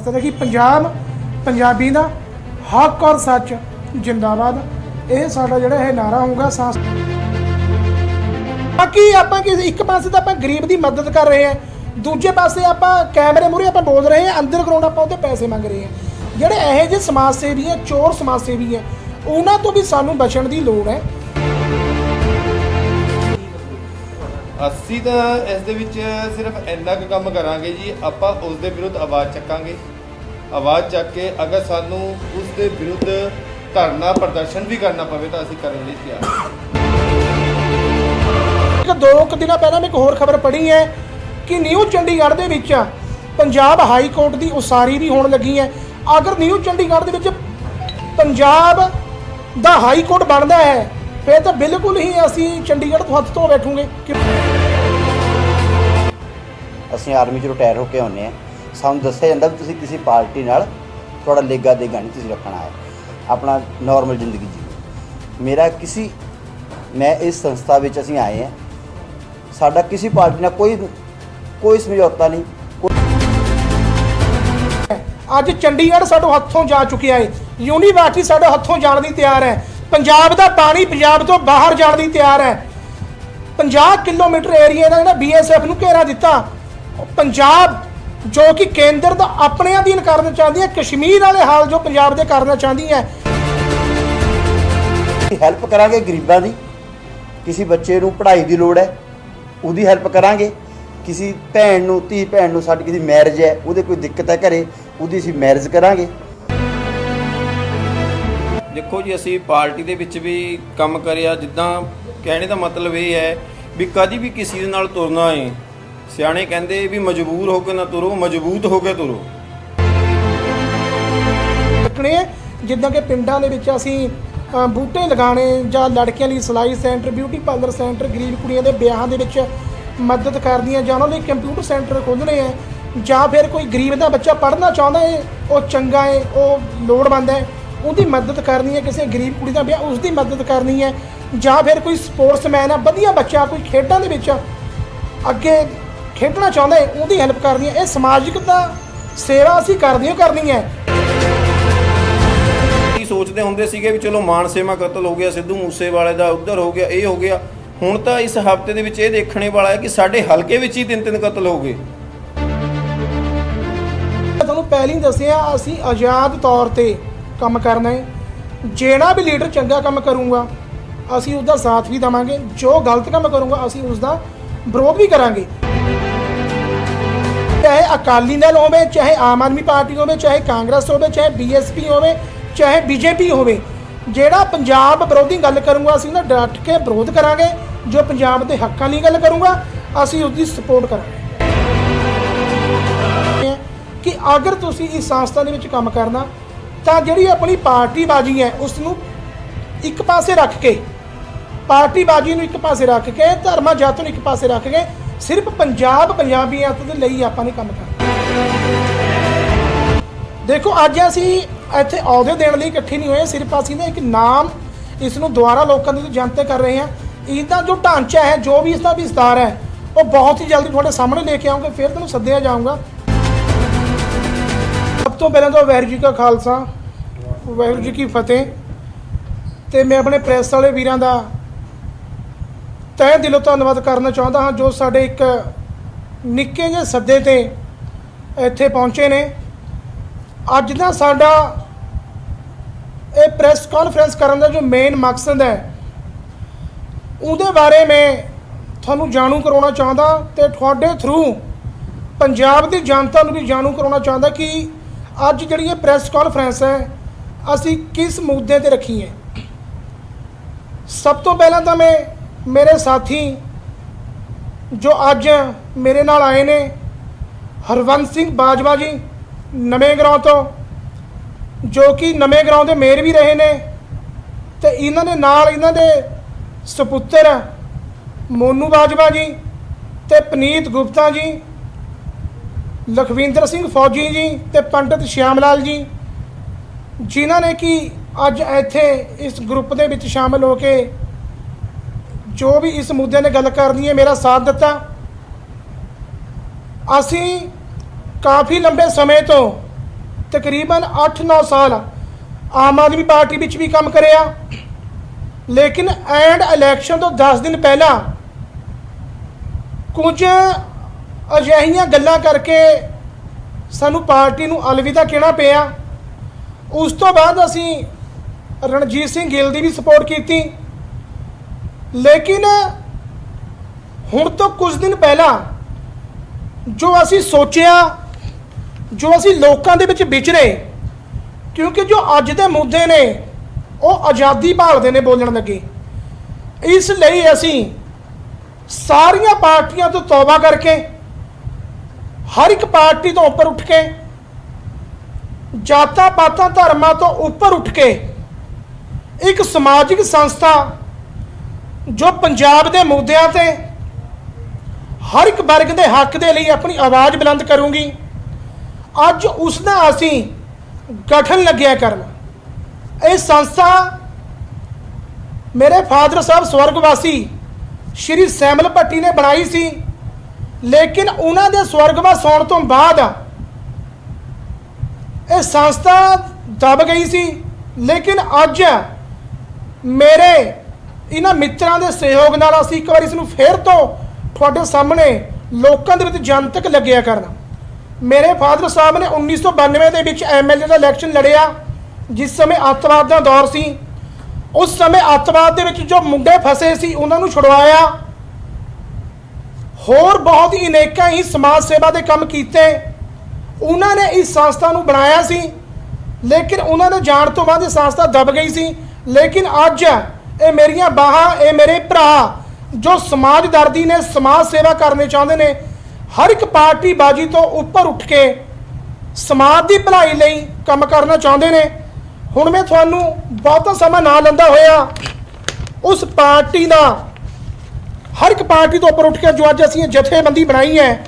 संस्था है कि पंजाब पंजाबी का हक और सच जिंदाबाद। ये साडा जिहड़ा है नारा होगा सांस। बाकी आपां किसी एक पासे तो आपां गरीब की मदद कर रहे हैं, दूजे पासे आपां कैमरे मूहरे आपां बोल रहे हैं, अंडरग्राउंड आपां उहते पैसे मंग रहे हैं। जिहड़े इहो ਜਿਹੇ समाज सेवी है, चोर समाज सेवी है, उन्हां तो भी सानूं बचण की लोड़ है। ਅਸੀਂ ਤਾਂ ਇਸ ਦੇ ਵਿੱਚ ਸਿਰਫ ਇੰਨਾ ਕੁ ਕੰਮ ਕਰਾਂਗੇ ਜੀ, ਆਪਾਂ ਉਸ ਦੇ ਵਿਰੁੱਧ ਆਵਾਜ਼ ਚੱਕਾਂਗੇ। ਆਵਾਜ਼ ਚੱਕ ਕੇ ਅਗਰ ਸਾਨੂੰ ਉਸ ਦੇ ਵਿਰੁੱਧ ਧਰਨਾ ਪ੍ਰਦਰਸ਼ਨ ਵੀ ਕਰਨਾ ਪਵੇ ਤਾਂ ਅਸੀਂ ਕਰਨ ਲਈ ਤਿਆਰ ਹਾਂ। दो दिन पहले मैं एक होर खबर पढ़ी है कि न्यू चंडीगढ़ ਦੇ ਵਿੱਚ पंजाब हाई कोर्ट की उसारी भी होने लगी है। अगर न्यू चंडीगढ़ ਦੇ ਵਿੱਚ पंजाब ਦਾ हाई कोर्ट बनता है फिर तो बिल्कुल ही असी चंडीगढ़ तो हथ धो बैठूंगे। ਅਸੀਂ ਆਰਮੀ 'ਚ ਰਿਟਾਇਰ ਹੋ ਕੇ ਆਉਂਦੇ ਹਾਂ, ਸਾਨੂੰ ਦੱਸਿਆ ਜਾਂਦਾ ਵੀ ਤੁਸੀਂ ਕਿਸੇ ਪਾਰਟੀ ਨਾਲ ਤੁਹਾਡਾ ਲੇਗਾ ਦੇਗਾ ਨਹੀਂ ਤੁਸੀਂ ਰੱਖਣਾ ਹੈ, ਆਪਣਾ ਨੋਰਮਲ ਜ਼ਿੰਦਗੀ ਜੀ। ਮੈਂ ਇਸ ਸੰਸਥਾ ਵਿੱਚ ਅਸੀਂ ਆਏ ਹਾਂ, ਸਾਡਾ ਕਿਸੇ ਪਾਰਟੀ ਨਾਲ ਕੋਈ ਸਮਝੌਤਾ ਨਹੀਂ। ਅੱਜ ਚੰਡੀਗੜ੍ਹ ਸਾਡੇ ਹੱਥੋਂ ਜਾ ਚੁੱਕਿਆ ਹੈ, ਯੂਨੀਵਰਸਿਟੀ ਸਾਡੇ ਹੱਥੋਂ ਜਾਣ ਦੀ ਤਿਆਰ ਹੈ, ਪੰਜਾਬ ਦਾ ਪਾਣੀ ਪੰਜਾਬ ਤੋਂ ਬਾਹਰ ਜਾਣ ਦੀ ਤਿਆਰ ਹੈ। 50 ਕਿਲੋਮੀਟਰ ਏਰੀਆ ਦਾ ਜਿਹੜਾ BSF ਨੂੰ ਘੇਰਾ ਦਿੱਤਾ, ਪੰਜਾਬ ਜੋ ਕਿ ਕੇਂਦਰ ਦਾ ਆਪਣੇ ਅਧੀਨ ਕਰਨਾ ਚਾਹੁੰਦੀ ਹੈ, ਕਸ਼ਮੀਰ ਵਾਲੇ ਹਾਲ ਜੋ ਪੰਜਾਬ ਦੇ ਕਰਨਾ ਚਾਹੁੰਦੀ ਹੈ। ਹੈਲਪ ਕਰਾਂਗੇ ਗਰੀਬਾਂ ਦੀ, ਕਿਸੇ ਬੱਚੇ ਨੂੰ ਪੜ੍ਹਾਈ ਦੀ ਲੋੜ ਹੈ ਉਹਦੀ ਹੈਲਪ ਕਰਾਂਗੇ, ਕਿਸੇ ਭੈਣ ਨੂੰ ਧੀ ਭੈਣ ਨੂੰ ਸਾਡੀ ਕਿਸੇ ਮੈਰਿਜ ਹੈ ਉਹਦੇ ਕੋਈ ਦਿੱਕਤ ਹੈ ਘਰੇ ਉਹਦੀ ਅਸੀਂ ਮੈਰਿਜ ਕਰਾਂਗੇ। ਦੇਖੋ ਜੀ, ਅਸੀਂ ਪਾਰਟੀ ਦੇ ਵਿੱਚ ਵੀ ਕੰਮ ਕਰਿਆ, ਜਿੱਦਾਂ ਕਹਿਣੇ ਦਾ ਮਤਲਬ ਇਹ ਹੈ ਵੀ ਕਦੀ ਵੀ ਕਿਸੇ ਦੇ ਨਾਲ ਤੁਰਨਾ ਹੈ, ਸਿਆਣੇ ਕਹਿੰਦੇ ਵੀ ਮਜਬੂਰ ਹੋ ਕੇ ਨਾ ਤੁਰੋ, ਮਜ਼ਬੂਤ ਹੋ ਕੇ ਤੁਰੋ। ਜਿੱਦਾਂ ਕਿ ਪਿੰਡਾਂ ਦੇ ਵਿੱਚ ਅਸੀਂ ਬੂਟੇ ਲਗਾਉਣੇ ਜਾਂ ਲੜਕੀਆਂ ਲਈ ਸਿਲਾਈ ਸੈਂਟਰ, ਬਿਊਟੀ ਪਾਰਲਰ ਸੈਂਟਰ, ਗਰੀਬ ਕੁੜੀਆਂ ਦੇ ਵਿਆਹਾਂ ਦੇ ਵਿੱਚ ਮਦਦ ਕਰਦੀਆਂ, ਜਾਂ ਉਹਨਾਂ ਲਈ ਕੰਪਿਊਟਰ ਸੈਂਟਰ ਖੋਲ੍ਹਣੇ ਹੈ, ਜਾਂ ਫਿਰ ਕੋਈ ਗਰੀਬ ਦਾ ਬੱਚਾ ਪੜ੍ਹਨਾ ਚਾਹੁੰਦਾ ਹੈ, ਉਹ ਚੰਗਾ ਹੈ, ਉਹ ਲੋੜਵੰਦ ਹੈ, ਉਹਦੀ ਮਦਦ ਕਰਨੀ ਹੈ, ਕਿਸੇ ਗਰੀਬ ਕੁੜੀ ਦਾ ਵਿਆਹ ਉਸ ਦੀ ਮਦਦ ਕਰਨੀ ਹੈ, ਜਾਂ ਫਿਰ ਕੋਈ ਸਪੋਰਟਸਮੈਨ ਹੈ, ਵਧੀਆ ਬੱਚਾ ਕੋਈ ਖੇਡਾਂ ਦੇ ਵਿੱਚ ਅੱਗੇ ਖੇਡਣਾ ਚਾਹੁੰਦਾ ਹੈ, ਉਹਦੀ ਹੈਲਪ ਕਰਨੀ ਹੈ। ਇਹ ਸਮਾਜਿਕ ਦਾ ਸੇਵਾ ਅਸੀਂ ਕਰਨੀ ਹੈ। ਸੋਚਦੇ ਹੁੰਦੇ ਸੀਗੇ ਵੀ ਚਲੋ ਮਾਨਸੇਵਾ ਕਤਲ ਹੋ ਗਿਆ, ਸਿੱਧੂ ਮੂਸੇਵਾਲੇ ਦਾ ਉੱਧਰ ਹੋ ਗਿਆ, ਇਹ ਹੋ ਗਿਆ। ਹੁਣ ਤਾਂ ਇਸ ਹਫ਼ਤੇ ਦੇ ਵਿੱਚ ਇਹ ਦੇਖਣੇ ਵਾਲਾ ਹੈ ਕਿ ਸਾਡੇ ਹਲਕੇ ਵਿੱਚ ਹੀ 3 ਕਤਲ ਹੋ ਗਏ। ਤੁਹਾਨੂੰ ਪਹਿਲਾਂ ਹੀ ਦੱਸਿਆ, ਅਸੀਂ ਆਜ਼ਾਦ ਤੌਰ ਤੇ ਕੰਮ ਕਰਨਾ ਹੈ। ਜਿਹੜਾ ਵੀ ਲੀਡਰ ਚੰਗਾ ਕੰਮ ਕਰੂਗਾ ਅਸੀਂ उसका साथ भी देवांगे, जो गलत काम करूँगा ਅਸੀਂ उसका विरोध भी करांगे। चाहे अकाली दल होवे, चाहे आम आदमी पार्टी होवे, चाहे कांग्रेस होवे, चाहे BSP होवे, चाहे BJP होवे, ਜਿਹੜਾ ਪੰਜਾਬ ਵਿਰੋਧੀ ਗੱਲ ਕਰੂੰਗਾ ਅਸੀਂ ਉਹਦਾ ਡਟ ਕੇ ਵਿਰੋਧ ਕਰਾਂਗੇ। ਜੋ ਪੰਜਾਬ ਦੇ ਹੱਕਾਂ ਲਈ ਗੱਲ ਕਰੂੰਗਾ ਅਸੀਂ उसकी सपोर्ट करांगे। कि अगर तुसी इस संस्था ਦੇ ਵਿੱਚ ਕੰਮ करना ਤਾਂ ਜਿਹੜੀ ਆਪਣੀ ਪਾਰਟੀਬਾਜ਼ੀ ਹੈ ਉਸ ਨੂੰ ਇੱਕ ਪਾਸੇ ਰੱਖ ਕੇ, ਪਾਰਟੀਬਾਜ਼ੀ ਨੂੰ ਇੱਕ ਪਾਸੇ ਰੱਖ ਕੇ, ਧਰਮਾਂ ਜਾਤਾਂ ਨੂੰ ਇੱਕ ਪਾਸੇ ਰੱਖ ਕੇ ਸਿਰਫ ਪੰਜਾਬੀਅਤ ਦੇ ਲਈ ਆਪਾਂ ਨੇ ਕੰਮ ਕਰਨਾ। ਦੇਖੋ ਅੱਜ ਅਸੀਂ ਇੱਥੇ ਅਹੁਦੇ ਦੇਣ ਲਈ ਇਕੱਠੇ ਨਹੀਂ ਹੋਏ, ਸਿਰਫ ਅਸੀਂ ਨਾ ਇੱਕ ਨਾਮ ਇਸ ਨੂੰ ਦੁਆਰਾ ਲੋਕਾਂ ਦੇ ਜਨਤਕ ਕਰ ਰਹੇ ਹਾਂ। ਇਹਦਾ ਜੋ ਢਾਂਚਾ ਹੈ, ਜੋ ਵੀ ਇਸਦਾ ਵਿਸਤਾਰ ਹੈ, ਉਹ ਬਹੁਤ ਹੀ ਜਲਦੀ ਤੁਹਾਡੇ ਸਾਹਮਣੇ ਲੈ ਕੇ ਆਉਂਗੇ, ਫਿਰ ਤੁਹਾਨੂੰ ਸੱਦਿਆ ਜਾਊਗਾ। ਸਭ ਤੋਂ ਪਹਿਲਾਂ ਤਾਂ ਵਾਹਿਗੁਰੂ ਜੀ ਕਾ ਖਾਲਸਾ, ਵਾਹਿਗੁਰੂ ਜੀ ਕੀ ਫਤਿਹ। ਤੇ ਮੈਂ ਆਪਣੇ ਪ੍ਰੈਸ ਵਾਲੇ ਵੀਰਾਂ ਦਾ ਤਹਿ ਦਿਲੋਂ ਧੰਨਵਾਦ ਕਰਨਾ ਚਾਹੁੰਦਾ ਹਾਂ, ਜੋ ਸਾਡੇ ਇੱਕ ਨਿੱਕੇ ਜਿਹੇ ਸੱਦੇ ਤੇ ਇੱਥੇ ਪਹੁੰਚੇ ਨੇ। ਅੱਜ ਦਾ ਸਾਡਾ ਇਹ ਪ੍ਰੈਸ ਕਾਨਫਰੰਸ ਕਰਨ ਦਾ ਜੋ ਮੇਨ ਮਕਸਦ ਹੈ ਉਹਦੇ ਬਾਰੇ ਮੈਂ ਤੁਹਾਨੂੰ ਜਾਣੂ ਕਰਾਉਣਾ ਚਾਹੁੰਦਾ, ਤੇ ਤੁਹਾਡੇ ਥਰੂ ਪੰਜਾਬ ਦੀ ਜਨਤਾ ਨੂੰ ਵੀ ਜਾਣੂ ਕਰਾਉਣਾ ਚਾਹੁੰਦਾ ਕਿ ਅੱਜ ਜਿਹੜੀ ਇਹ ਪ੍ਰੈਸ ਕਾਨਫਰੰਸ ਹੈ ਅਸੀਂ ਕਿਸ ਮੁੱਦੇ ਤੇ ਰੱਖੀ ਹੈ। ਸਭ ਤੋਂ ਪਹਿਲਾਂ ਤਾਂ ਮੈਂ ਮੇਰੇ ਸਾਥੀ ਜੋ ਅੱਜ ਮੇਰੇ ਨਾਲ ਆਏ ਨੇ, ਹਰਵੰਤ ਸਿੰਘ ਬਾਜਵਾ ਜੀ ਨਵੇਂ ਗਰਾਉਂ ਤੋਂ, ਜੋ ਕਿ ਨਵੇਂ ਗਰਾਉਂ ਦੇ ਮੇਅਰ ਵੀ ਰਹੇ ਨੇ, ਤੇ ਇਹਨਾਂ ਦੇ ਨਾਲ ਇਹਨਾਂ ਦੇ ਸੁਪੁੱਤਰ ਮੋਨੂ ਬਾਜਵਾ ਜੀ ਤੇ ਪਨੀਤ ਗੁਪਤਾ ਜੀ, ਲਖਵਿੰਦਰ ਸਿੰਘ ਫੌਜੀ ਜੀ ਤੇ ਪੰਡਿਤ ਸ਼ਿਆਮ ਲਾਲ ਜੀ, ਜਿਨ੍ਹਾਂ ਨੇ ਕਿ ਅੱਜ ਇੱਥੇ ਇਸ ਗਰੁੱਪ ਦੇ ਵਿੱਚ ਸ਼ਾਮਲ ਹੋ ਕੇ जो भी इस मुद्दे ने गल करनी है मेरा साथ दिता। असी काफ़ी लंबे समय तो ਤਕਰੀਬਨ 8-9 ਸਾਲ ਆਮ ਆਦਮੀ ਪਾਰਟੀ ਵਿੱਚ ਵੀ ਕੰਮ ਕਰਿਆ, ਲੇਕਿਨ ਐਂਡ ਇਲੈਕਸ਼ਨ ਤੋਂ 10 ਦਿਨ ਪਹਿਲਾਂ ਕੁਝ ਅਜਿਹੀਆਂ ਗੱਲਾਂ ਕਰਕੇ ਸਾਨੂੰ ਪਾਰਟੀ ਨੂੰ ਅਲਵਿਦਾ ਕਹਿਣਾ ਪਿਆ। ਉਸ ਤੋਂ ਬਾਅਦ ਅਸੀਂ ਰਣਜੀਤ ਸਿੰਘ ਗਿੱਲ ਦੀ ਵੀ ਸਪੋਰਟ ਕੀਤੀ, ਲੇਕਿਨ ਹੁਣ ਤੋਂ ਕੁਝ ਦਿਨ ਪਹਿਲਾਂ ਜੋ ਅਸੀਂ ਸੋਚਿਆ, ਜੋ ਅਸੀਂ ਲੋਕਾਂ ਦੇ ਵਿੱਚ ਵਿਚਰੇ, ਕਿਉਂਕਿ ਜੋ ਅੱਜ ਦੇ ਮੁੱਦੇ ਨੇ ਉਹ ਆਜ਼ਾਦੀ ਭਾਲਦੇ ਨੇ ਬੋਲਣ ਲੱਗੇ, ਇਸ ਲਈ ਅਸੀਂ ਸਾਰੀਆਂ ਪਾਰਟੀਆਂ ਤੋਂ ਤੌਬਾ ਕਰਕੇ, ਹਰ ਇੱਕ ਪਾਰਟੀ ਤੋਂ ਉੱਪਰ ਉੱਠ ਕੇ, ਜਾਤਾਂ ਪਾਤਾਂ ਧਰਮਾਂ ਤੋਂ ਉੱਪਰ ਉੱਠ ਕੇ ਇੱਕ ਸਮਾਜਿਕ ਸੰਸਥਾ ਜੋ ਪੰਜਾਬ ਦੇ ਮੁੱਦਿਆਂ ਤੇ ਹਰ ਇੱਕ ਵਰਗ ਦੇ ਹੱਕ ਦੇ ਲਈ ਆਪਣੀ ਆਵਾਜ਼ ਬੁਲੰਦ ਕਰੂੰਗੀ, ਅੱਜ ਉਸ ਦਾ ਅਸੀਂ ਗਠਨ ਲੱਗਿਆ ਕਰਨ। ਇਹ ਸੰਸਥਾ ਮੇਰੇ ਫਾਦਰ ਸਾਹਿਬ ਸਵਰਗਵਾਸੀ ਸ਼੍ਰੀ ਸੈਮਲ ਭੱਟੀ ਨੇ ਬਣਾਈ ਸੀ, ਲੇਕਿਨ ਉਹਨਾਂ ਦੇ ਸਵਰਗਵਾਸ ਹੋਣ ਤੋਂ ਬਾਅਦ ਇਹ ਸੰਸਥਾ ਦਬ ਗਈ ਸੀ। ਲੇਕਿਨ ਅੱਜ ਮੇਰੇ ਇਹਨਾਂ ਮਿੱਤਰਾਂ ਦੇ ਸਹਿਯੋਗ ਨਾਲ ਅਸੀਂ ਇੱਕ ਵਾਰੀ ਇਸ ਨੂੰ ਫੇਰ ਤੋਂ ਤੁਹਾਡੇ ਸਾਹਮਣੇ ਲੋਕਾਂ ਦੇ ਵਿੱਚ ਜਨਤਕ ਲੱਗਿਆ ਕਰਨਾ। ਮੇਰੇ ਫਾਦਰ ਸਾਹਿਬ ਨੇ 1992 ਦੇ ਵਿੱਚ ਐਮਐਲਏ ਦਾ ਇਲੈਕਸ਼ਨ ਲੜਿਆ, ਜਿਸ ਸਮੇਂ ਅੱਤਵਾਦ ਦਾ ਦੌਰ ਸੀ। ਉਸ ਸਮੇਂ ਅੱਤਵਾਦ ਦੇ ਵਿੱਚ ਜੋ ਮੁੰਡੇ ਫਸੇ ਸੀ ਉਹਨਾਂ ਨੂੰ ਛੁਡਵਾਇਆ, ਹੋਰ ਬਹੁਤ ਹੀ ਅਨੇਕਾਂ ਹੀ ਸਮਾਜ ਸੇਵਾ ਦੇ ਕੰਮ ਕੀਤੇ। ਉਹਨਾਂ ਨੇ ਇਸ ਸੰਸਥਾ ਨੂੰ ਬਣਾਇਆ ਸੀ, ਲੇਕਿਨ ਉਹਨਾਂ ਦੇ ਜਾਣ ਤੋਂ ਬਾਅਦ ਇਹ ਸੰਸਥਾ ਦਬ ਗਈ ਸੀ। ਲੇਕਿਨ ਅੱਜ ਇਹ ਮੇਰੀਆਂ ਬਾਹਾਂ, ਇਹ ਮੇਰੇ ਭਰਾ ਜੋ ਸਮਾਜਦਰਦੀ ਨੇ, ਸਮਾਜ ਸੇਵਾ ਕਰਨੇ ਚਾਹੁੰਦੇ ਨੇ, ਹਰ ਇੱਕ ਪਾਰਟੀ ਬਾਜੀ ਤੋਂ ਉੱਪਰ ਉੱਠ ਕੇ ਸਮਾਜ ਦੀ ਭਲਾਈ ਲਈ ਕੰਮ ਕਰਨਾ ਚਾਹੁੰਦੇ ਨੇ। ਹੁਣ ਮੈਂ ਤੁਹਾਨੂੰ ਬਹੁਤਾ ਸਮਾਂ ਨਾ ਲੈਂਦਾ ਹੋਇਆ ਉਸ ਪਾਰਟੀ ਦਾ, ਹਰ ਇੱਕ ਪਾਰਟੀ ਤੋਂ ਉੱਪਰ ਉੱਠ ਕੇ ਜੋ ਅੱਜ ਅਸੀਂ ਇਹ ਜਥੇਬੰਦੀ ਬਣਾਈ ਹੈ,